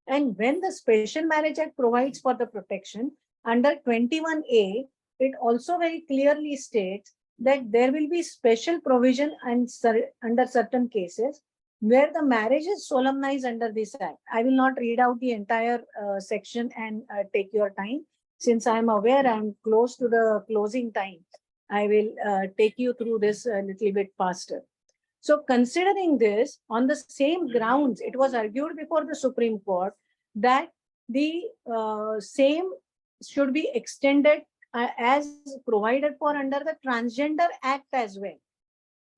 S2: And when the Special Marriage Act provides for the protection, under 21A, it also very clearly states that there will be special provision and under certain cases where the marriage is solemnized under this act. I will not read out the entire section and take your time. Since I am aware I am close to the closing time, I will take you through this a little bit faster. So considering this, on the same grounds, it was argued before the Supreme Court that the same should be extended as provided for under the Transgender Act as well.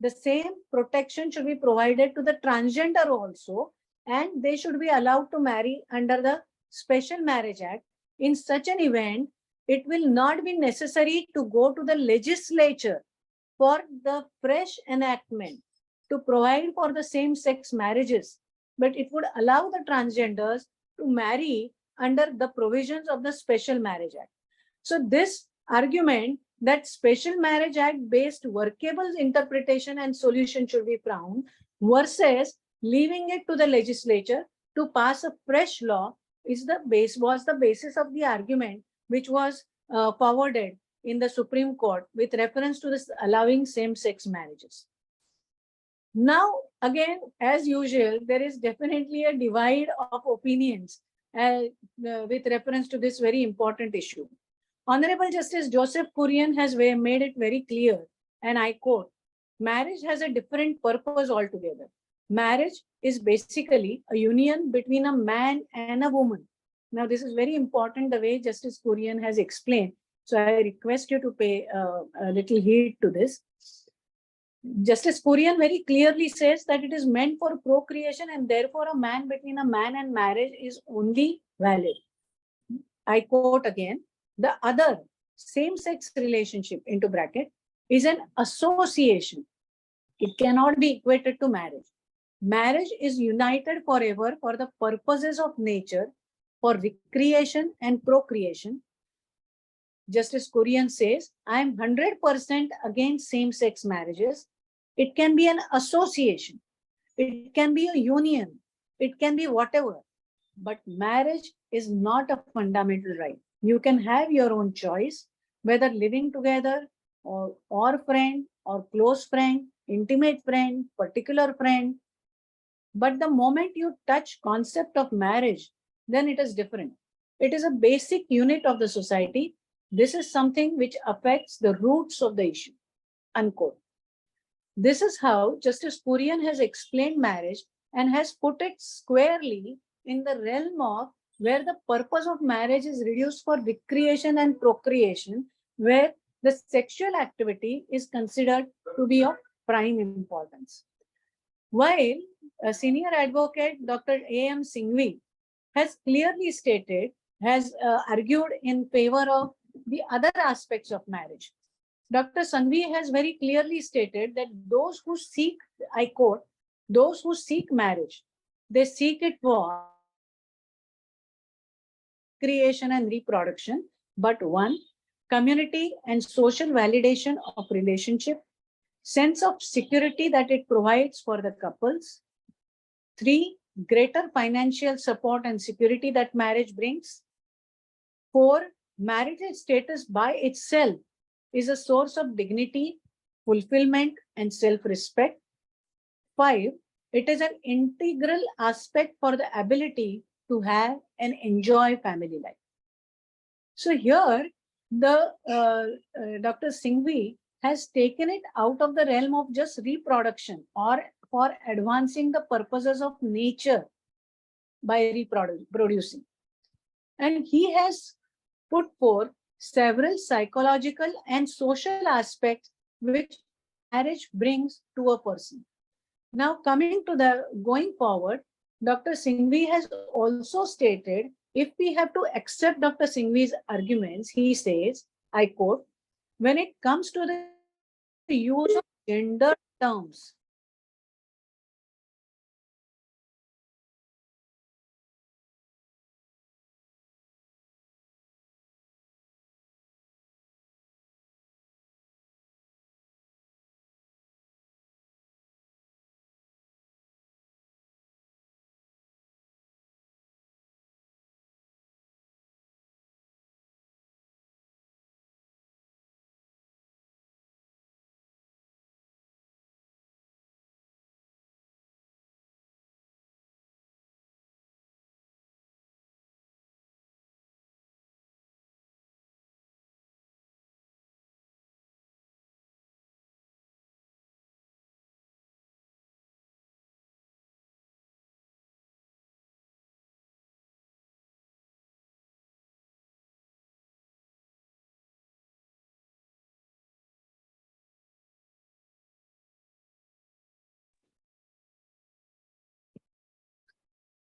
S2: The same protection should be provided to the transgender also, and they should be allowed to marry under the Special Marriage Act. In such an event, it will not be necessary to go to the legislature for the fresh enactment to provide for the same-sex marriages, but it would allow the transgenders to marry under the provisions of the Special Marriage Act. So this argument that Special Marriage Act based workable interpretation and solution should be found versus leaving it to the legislature to pass a fresh law was the basis of the argument which was forwarded in the Supreme Court with reference to this allowing same-sex marriages. Now, again, as usual, there is definitely a divide of opinions with reference to this very important issue. Honorable Justice Joseph Kurian has made it very clear, and I quote, marriage has a different purpose altogether. Marriage is basically a union between a man and a woman. Now, this is very important the way Justice Kurian has explained. So I request you to pay a little heed to this. Justice Kurian very clearly says that it is meant for procreation and therefore a man between a man and marriage is only valid. I quote again, the other same-sex relationship into bracket is an association. It cannot be equated to marriage. Marriage is united forever for the purposes of nature, for recreation and procreation. Justice Kurian says, I am 100% against same-sex marriages. It can be an association. It can be a union. It can be whatever. But marriage is not a fundamental right. You can have your own choice, whether living together or friend or close friend, intimate friend, particular friend. But the moment you touch concept of marriage, then it is different. It is a basic unit of the society. This is something which affects the roots of the issue. Unquote. This is how Justice Kurian has explained marriage and has put it squarely in the realm of where the purpose of marriage is reduced for recreation and procreation, where the sexual activity is considered to be of prime importance. While a senior advocate, Dr. A.M. Singhvi, has clearly stated, has argued in favor of the other aspects of marriage. Dr. Sanghvi has very clearly stated that those who seek, I quote, those who seek marriage, they seek it for creation and reproduction, but one, community and social validation of relationship, sense of security that it provides for the couples, three, greater financial support and security that marriage brings, four, marital status by itself is a source of dignity, fulfillment, and self-respect. Five, it is an integral aspect for the ability to have and enjoy family life. So here, the Dr. Singhvi has taken it out of the realm of just reproduction or for advancing the purposes of nature by reproducing. And he has put forth several psychological and social aspects which marriage brings to a person. Now, coming to the going forward, Dr. Singhvi has also stated, if we have to accept Dr. Singhvi's arguments, he says, I quote, when it comes to the use of gender terms,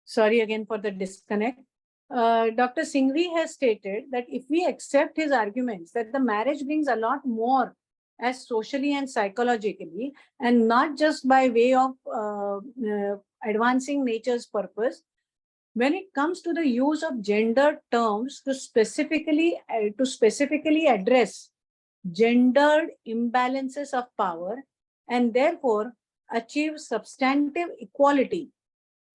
S2: sorry again for the disconnect. Dr. Singhvi has stated that if we accept his arguments that the marriage brings a lot more as socially and psychologically, and not just by way of advancing nature's purpose, when it comes to the use of gender terms to specifically address gendered imbalances of power and therefore achieve substantive equality,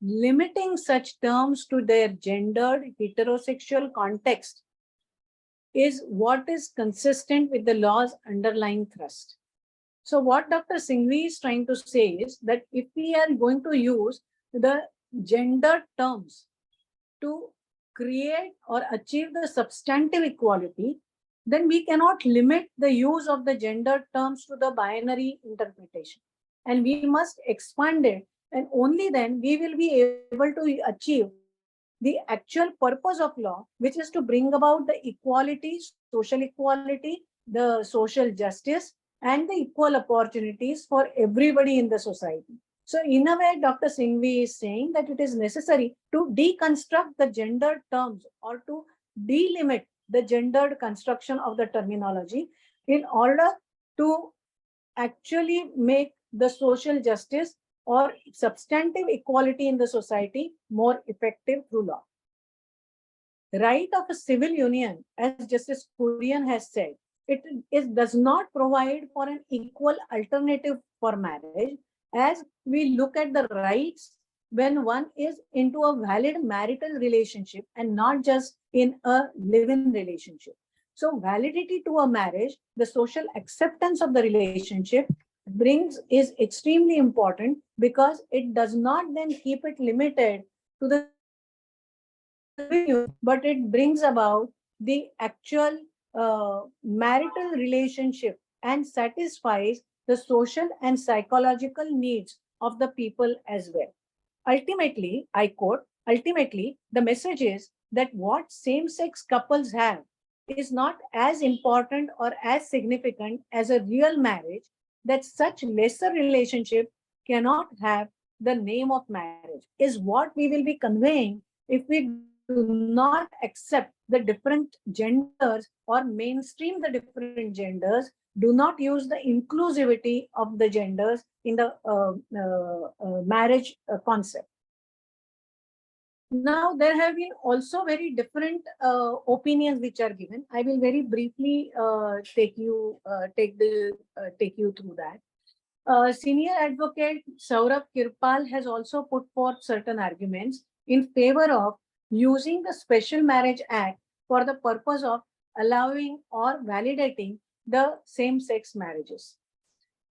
S2: limiting such terms to their gendered heterosexual context is what is consistent with the law's underlying thrust. So what Dr. Singhvi is trying to say is that if we are going to use the gender terms to create or achieve the substantive equality, then we cannot limit the use of the gender terms to the binary interpretation. And we must expand it, and only then we will be able to achieve the actual purpose of law, which is to bring about the equality, social equality, the social justice, and the equal opportunities for everybody in the society. So in a way, Dr. Singhvi is saying that it is necessary to deconstruct the gender terms or to delimit the gendered construction of the terminology in order to actually make the social justice or substantive equality in the society more effective through law. The right of a civil union, as Justice Kurian has said, does not provide for an equal alternative for marriage, as we look at the rights when one is into a valid marital relationship and not just in a live-in relationship. So validity to a marriage, the social acceptance of the relationship is extremely important, because it does not then keep it limited to the civil union, but it brings about the actual marital relationship and satisfies the social and psychological needs of the people as well. Ultimately, I quote, ultimately, the message is that what same-sex couples have is not as important or as significant as a real marriage, that such lesser relationship cannot have the name of marriage, is what we will be conveying if we do not accept the different genders or mainstream the different genders, do not use the inclusivity of the genders in the marriage concept. Now, there have been also very different opinions which are given. I will very briefly take you through that. Senior advocate Saurabh Kirpal has also put forth certain arguments in favor of using the Special Marriage Act for the purpose of allowing or validating the same-sex marriages.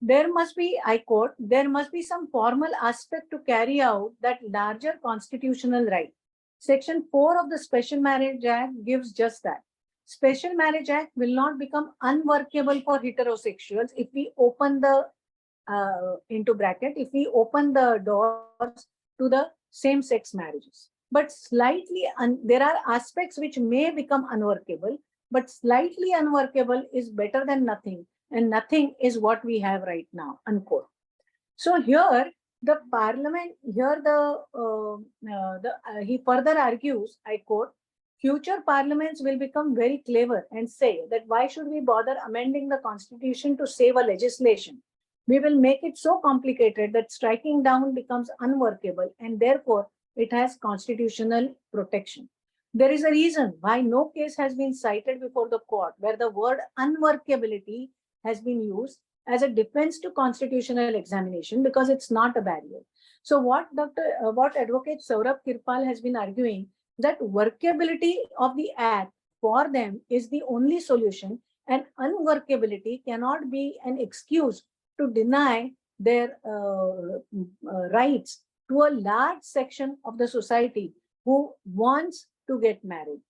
S2: There must be, I quote, there must be some formal aspect to carry out that larger constitutional right. Section 4 of the Special Marriage Act gives just that. Special Marriage Act will not become unworkable for heterosexuals if we open the into bracket, if we open the doors to the same-sex marriages. But there are aspects which may become unworkable, but slightly unworkable is better than nothing, and nothing is what we have right now, unquote. So here the parliament, here he further argues, I quote, future parliaments will become very clever and say that why should we bother amending the constitution to save a legislation? We will make it so complicated that striking down becomes unworkable, and therefore it has constitutional protection. There is a reason why no case has been cited before the court where the word unworkability has been used as a defense to constitutional examination, because it's not a barrier. So what Advocate Saurabh Kirpal has been arguing, that workability of the act for them is the only solution, and unworkability cannot be an excuse to deny their rights to a large section of the society who wants to get married.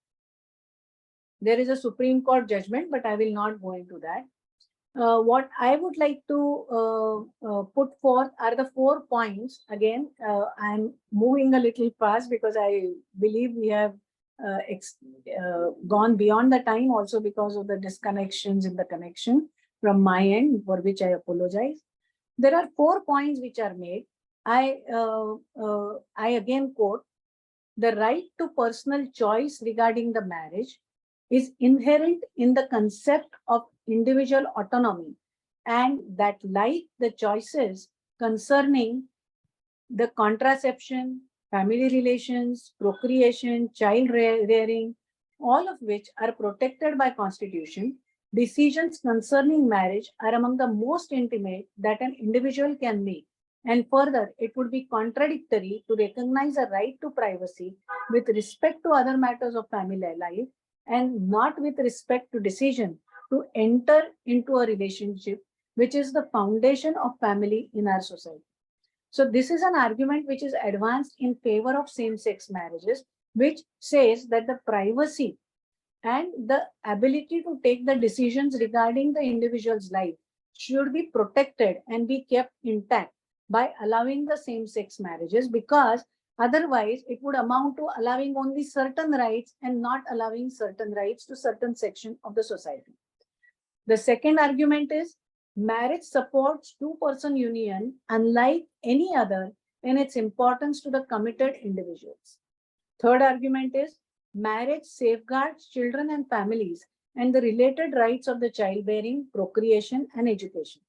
S2: There is a Supreme Court judgment, but I will not go into that. What I would like to put forth are the 4 points. Again, I'm moving a little fast because I believe we have gone beyond the time, also because of the disconnections in the connection from my end, for which I apologize. There are 4 points which are made. I again quote, the right to personal choice regarding the marriage is inherent in the concept of individual autonomy, and that like the choices concerning the contraception, family relations, procreation, child rearing, all of which are protected by Constitution, decisions concerning marriage are among the most intimate that an individual can make. And further, it would be contradictory to recognize a right to privacy with respect to other matters of family life, and not with respect to decision to enter into a relationship, which is the foundation of family in our society. So this is an argument which is advanced in favor of same-sex marriages, which says that the privacy and the ability to take the decisions regarding the individual's life should be protected and be kept intact by allowing the same-sex marriages, because otherwise it would amount to allowing only certain rights and not allowing certain rights to certain section of the society. The second argument is marriage supports two-person union unlike any other in its importance to the committed individuals. Third argument is marriage safeguards children and families and the related rights of the childbearing, procreation, and education.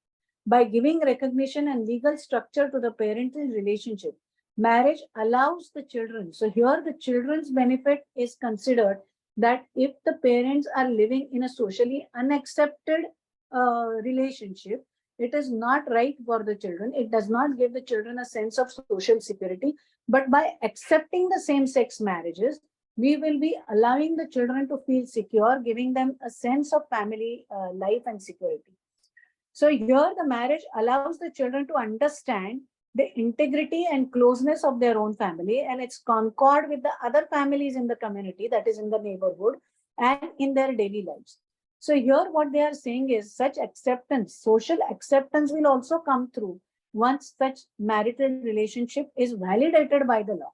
S2: By giving recognition and legal structure to the parental relationship, marriage allows the children. So, here the children's benefit is considered that if the parents are living in a socially unaccepted relationship, it is not right for the children. It does not give the children a sense of social security. But by accepting the same sex marriages, we will be allowing the children to feel secure, giving them a sense of family life and security. So here the marriage allows the children to understand the integrity and closeness of their own family, and it's concord with the other families in the community, that is in the neighborhood and in their daily lives. So here what they are saying is such acceptance, social acceptance will also come through once such marital relationship is validated by the law.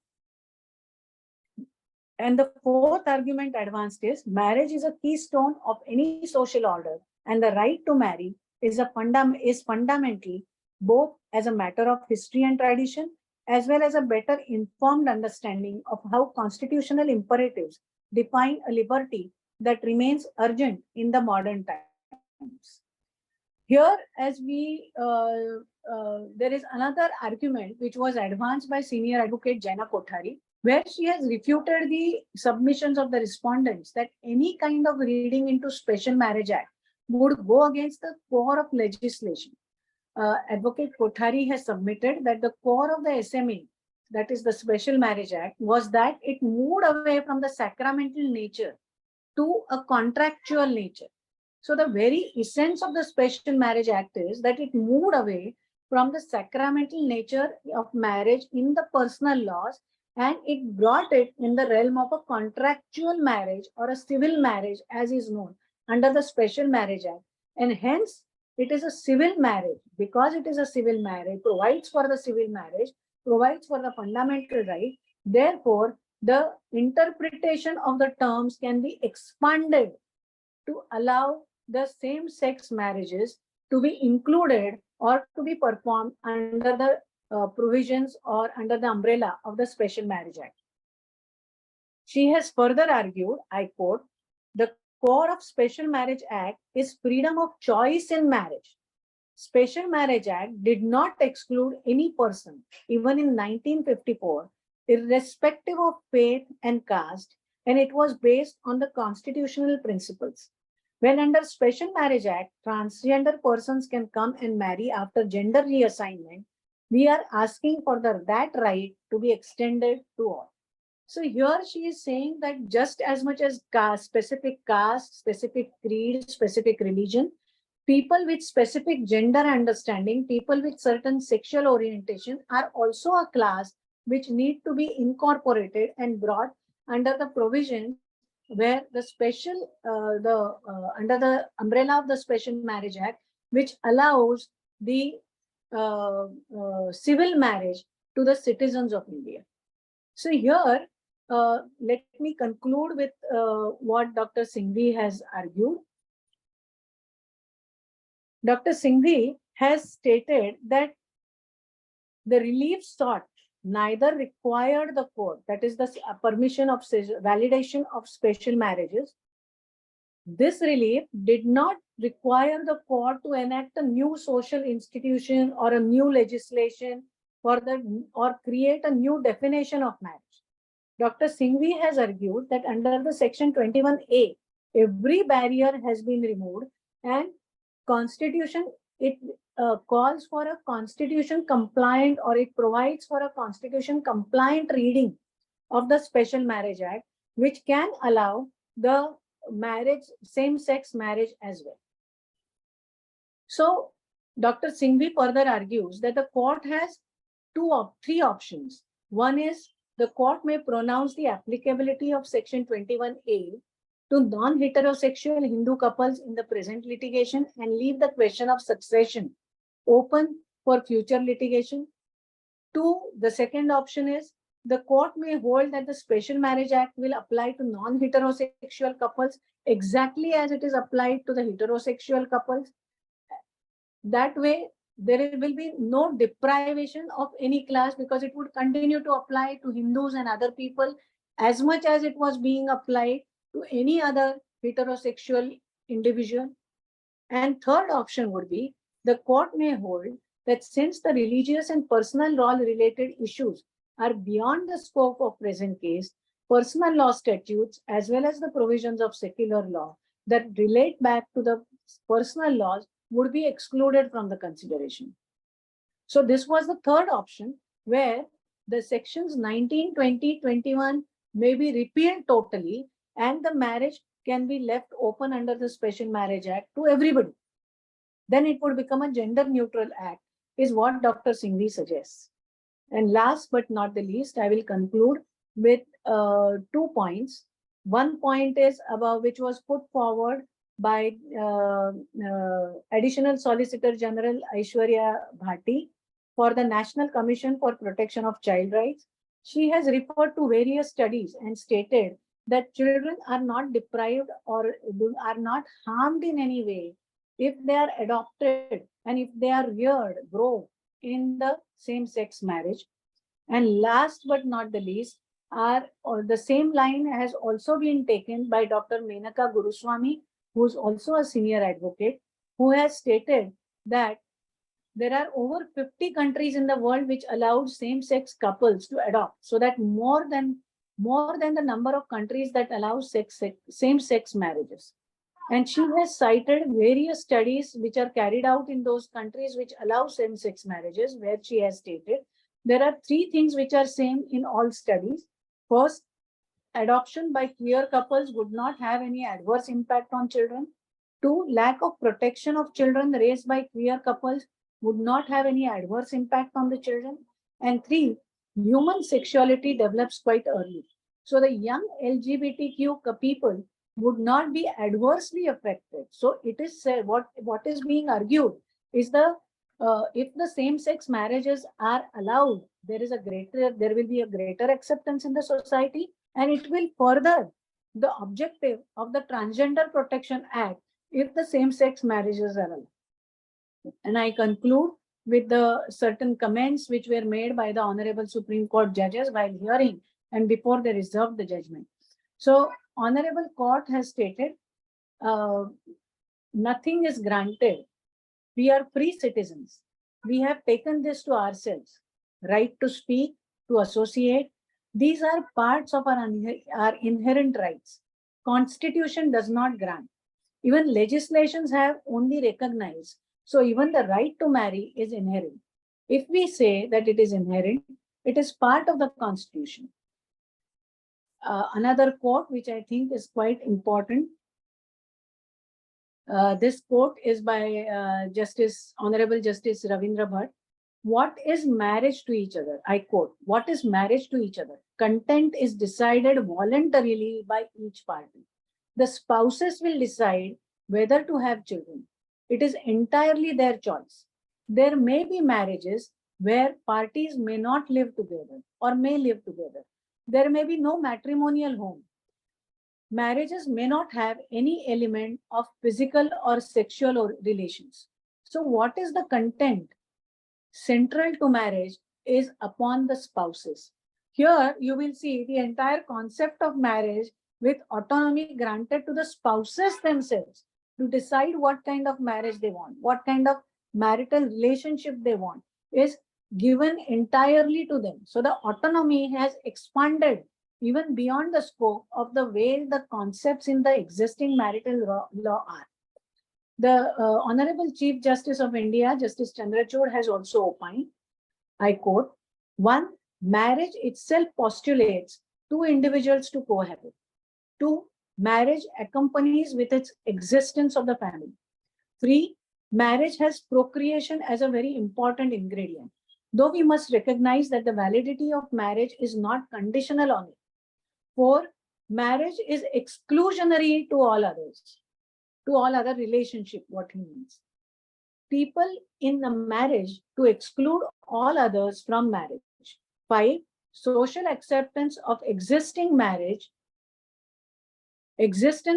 S2: And the fourth argument advanced is marriage is a keystone of any social order, and the right to marry is fundamental both as a matter of history and tradition, as well as a better informed understanding of how constitutional imperatives define a liberty that remains urgent in the modern times. Here, as there is another argument which was advanced by senior advocate Jaina Kothari, where she has refuted the submissions of the respondents that any kind of reading into Special Marriage Act would go against the core of legislation. Advocate Kothari has submitted that the core of the SMA, that is the Special Marriage Act, was that it moved away from the sacramental nature to a contractual nature. So the very essence of the Special Marriage Act is that it moved away from the sacramental nature of marriage in the personal laws, and it brought it in the realm of a contractual marriage or a civil marriage as is known under the Special Marriage Act. And hence, it is a civil marriage. Because it is a civil marriage, provides for the civil marriage, provides for the fundamental right. Therefore, the interpretation of the terms can be expanded to allow the same-sex marriages to be included or to be performed under the provisions or under the umbrella of the Special Marriage Act. She has further argued, I quote, the core of Special Marriage Act is freedom of choice in marriage. Special Marriage Act did not exclude any person, even in 1954, irrespective of faith and caste, and it was based on the constitutional principles. When under Special Marriage Act, transgender persons can come and marry after gender reassignment, we are asking for that right to be extended to all. So here she is saying that just as much as specific caste, specific creed, specific religion, people with specific gender understanding, people with certain sexual orientation are also a class which need to be incorporated and brought under the provisions where the under the umbrella of the Special Marriage Act, which allows the civil marriage to the citizens of India. So here, let me conclude with what Dr. Singhvi has argued. Dr. Singhvi has stated that the relief sought neither required the court, that is the permission of validation of special marriages. This relief did not require the court to enact a new social institution or a new legislation or create a new definition of marriage. Dr. Singhvi has argued that under the Section 21A, every barrier has been removed, and Constitution, it calls for a constitution compliant, or it provides for a constitution compliant reading of the Special Marriage Act, which can allow the marriage, same-sex marriage as well. So Dr. Singhvi further argues that the court has three options. One is the court may pronounce the applicability of Section 21A to non-heterosexual Hindu couples in the present litigation and leave the question of succession open for future litigation. Two, the second option is the court may hold that the Special Marriage Act will apply to non-heterosexual couples exactly as it is applied to the heterosexual couples. That way, there will be no deprivation of any class, because it would continue to apply to Hindus and other people as much as it was being applied to any other heterosexual individual. And third option would be the court may hold that since the religious and personal law related issues are beyond the scope of present case, personal law statutes as well as the provisions of secular law that relate back to the personal laws would be excluded from the consideration. So this was the third option where the sections 19, 20, 21 may be repealed totally and the marriage can be left open under the Special Marriage Act to everybody. Then it would become a gender neutral act, is what Dr. Singhvi suggests. And last but not the least, I will conclude with 2 points. One point is about which was put forward by Additional Solicitor General Aishwarya Bhati for the National Commission for Protection of Child Rights. She has referred to various studies and stated that children are not deprived or are not harmed in any way if they are adopted and if they are reared, grow in the same-sex marriage. And last but not the least, the same line has also been taken by Dr. Menaka Guruswamy, who is also a senior advocate, who has stated that there are over 50 countries in the world which allowed same-sex couples to adopt, so that more than the number of countries that allow same-sex marriages. And she has cited various studies which are carried out in those countries which allow same-sex marriages, where she has stated there are 3 things which are same in all studies. First, adoption by queer couples would not have any adverse impact on children. 2, lack of protection of children raised by queer couples would not have any adverse impact on the children. And 3, human sexuality develops quite early. So the young LGBTQ people would not be adversely affected. So it is said, what is being argued is if the same-sex marriages are allowed, there will be a greater acceptance in the society, and it will further the objective of the Transgender Protection Act if the same-sex marriages are allowed. And I conclude with the certain comments which were made by the Honorable Supreme Court judges while hearing and before they reserved the judgment. So Honorable Court has stated, nothing is granted. We are free citizens. We have taken this to ourselves. Right to speak, to associate. These are parts of our inherent rights. Constitution does not grant. Even legislations have only recognized. So even the right to marry is inherent. If we say that it is inherent, it is part of the Constitution. Another quote which I think is quite important. This quote is by Honorable Justice Ravindra Bhatt. What is marriage to each other? I quote, what is marriage to each other? Content is decided voluntarily by each party. The spouses will decide whether to have children. It is entirely their choice. There may be marriages where parties may not live together or may live together. There may be no matrimonial home. Marriages may not have any element of physical or sexual relations. So what is the content central to marriage is upon the spouses. Here you will see the entire concept of marriage with autonomy granted to the spouses themselves to decide what kind of marriage they want, what kind of marital relationship they want is given entirely to them. So the autonomy has expanded even beyond the scope of the way the concepts in the existing marital law are. The Honorable Chief Justice of India, Justice Chandrachud, has also opined, I quote, 1, marriage itself postulates 2 individuals to cohabit. 2, marriage accompanies with its existence of the family. 3, marriage has procreation as a very important ingredient, though we must recognize that the validity of marriage is not conditional on it. 4, marriage is exclusionary to all others, to all other relationship, what he means. People in a marriage to exclude all others from marriage. 5, social acceptance of existence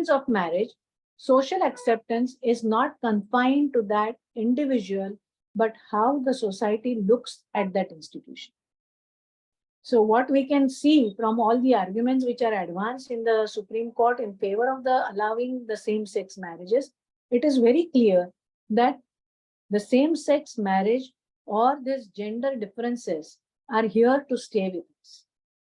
S2: of marriage. Social acceptance is not confined to that individual, but how the society looks at that institution. So what we can see from all the arguments which are advanced in the Supreme Court in favor of the allowing the same-sex marriages, it is very clear that the same-sex marriage or these gender differences are here to stay with us.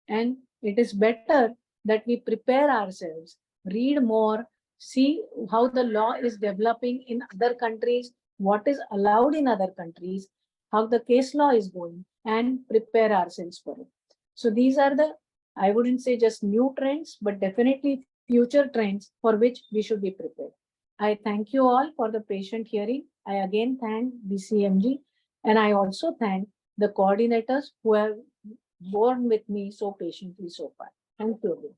S2: And it is better that we prepare ourselves, read more, see how the law is developing in other countries, what is allowed in other countries, how the case law is going, and prepare ourselves for it. So these are the, I wouldn't say just new trends, but definitely future trends for which we should be prepared. I thank you all for the patient hearing. I again thank BCMG, and I also thank the coordinators who have borne with me so patiently so far. Thank you.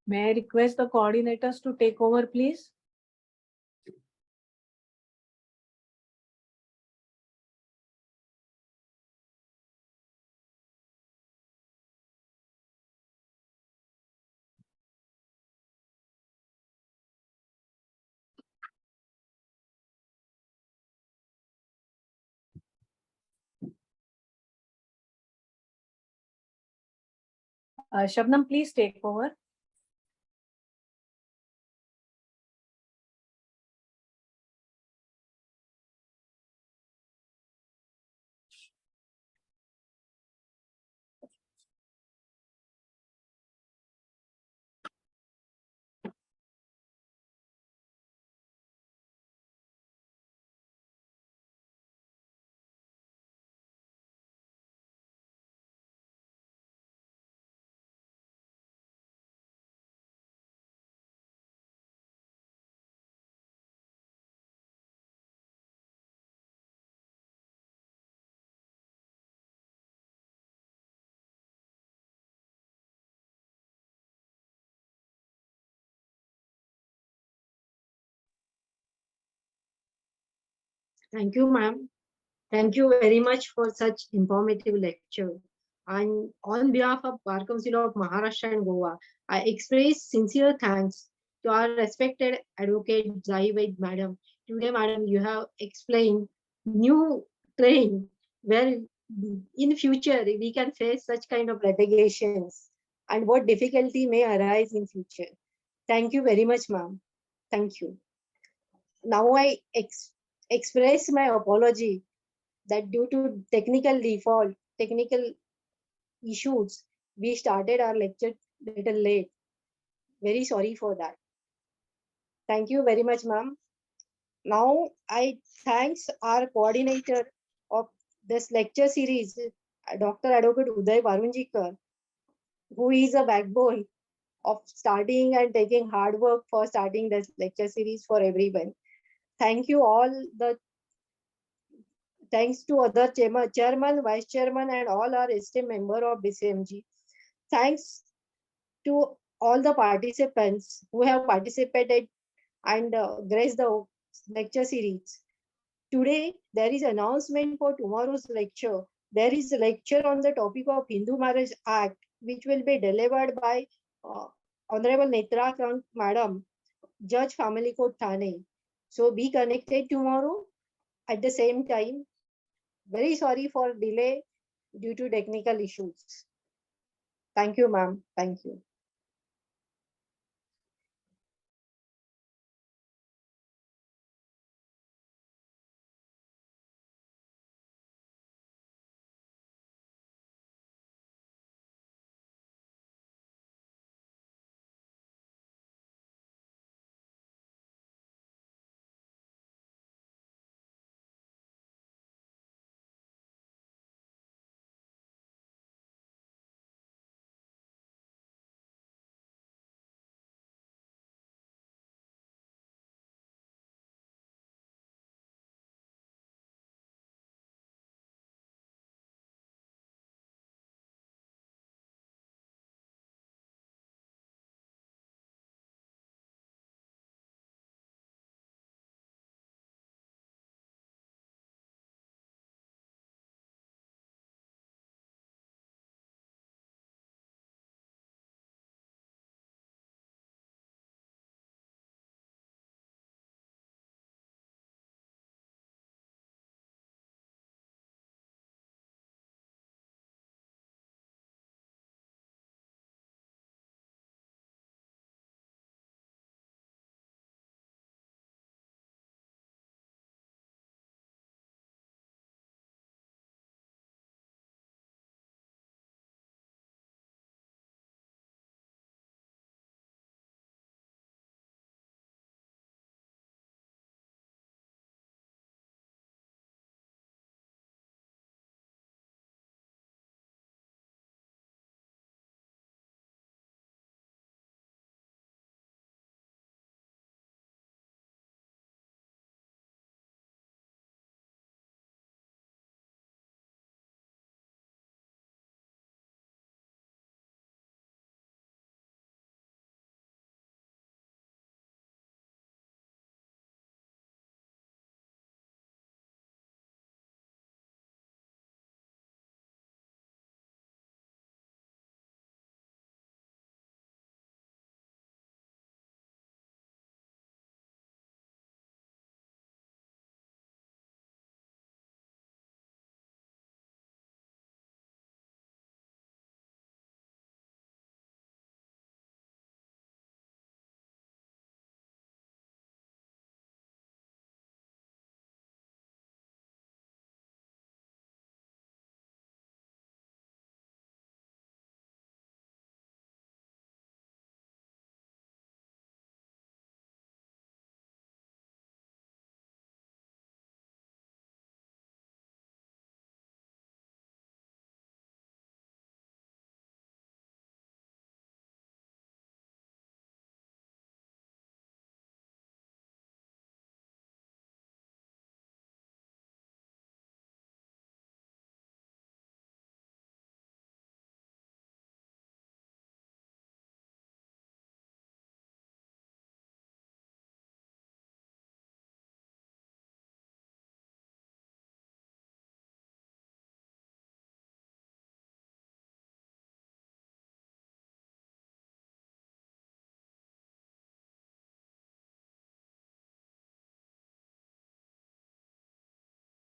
S2: May I request the coordinators to take over, please? Shabnam, please take over.
S4: Thank you, ma'am. Thank you very much for such informative lecture. And on behalf of Bar Council of Maharashtra and Goa, I express sincere thanks to our respected advocate Zaid madam. Today, madam, you have explained new trend where in future we can face such kind of litigations and what difficulty may arise in future. Thank you very much, ma'am. Thank you. Now I express my apology that due to technical default, technical issues, we started our lecture little late. Very sorry for that. Thank you very much, ma'am. Now I thanks our coordinator of this lecture series, Dr. Advocate Uday Varunjikar, who is a backbone of starting and taking hard work for starting this lecture series for everyone. Thank you all the thanks to other chairman, vice chairman, and all our esteemed member of BCMG. Thanks to all the participants who have participated and graced the lecture series. Today, there is announcement for tomorrow's lecture. There is a lecture on the topic of Hindu Marriage Act, which will be delivered by uh, Honorable Netra Kant Madam, Judge Family Court Thane. So be connected tomorrow at the same time. Very sorry for delay due to technical issues. Thank you, ma'am. Thank you.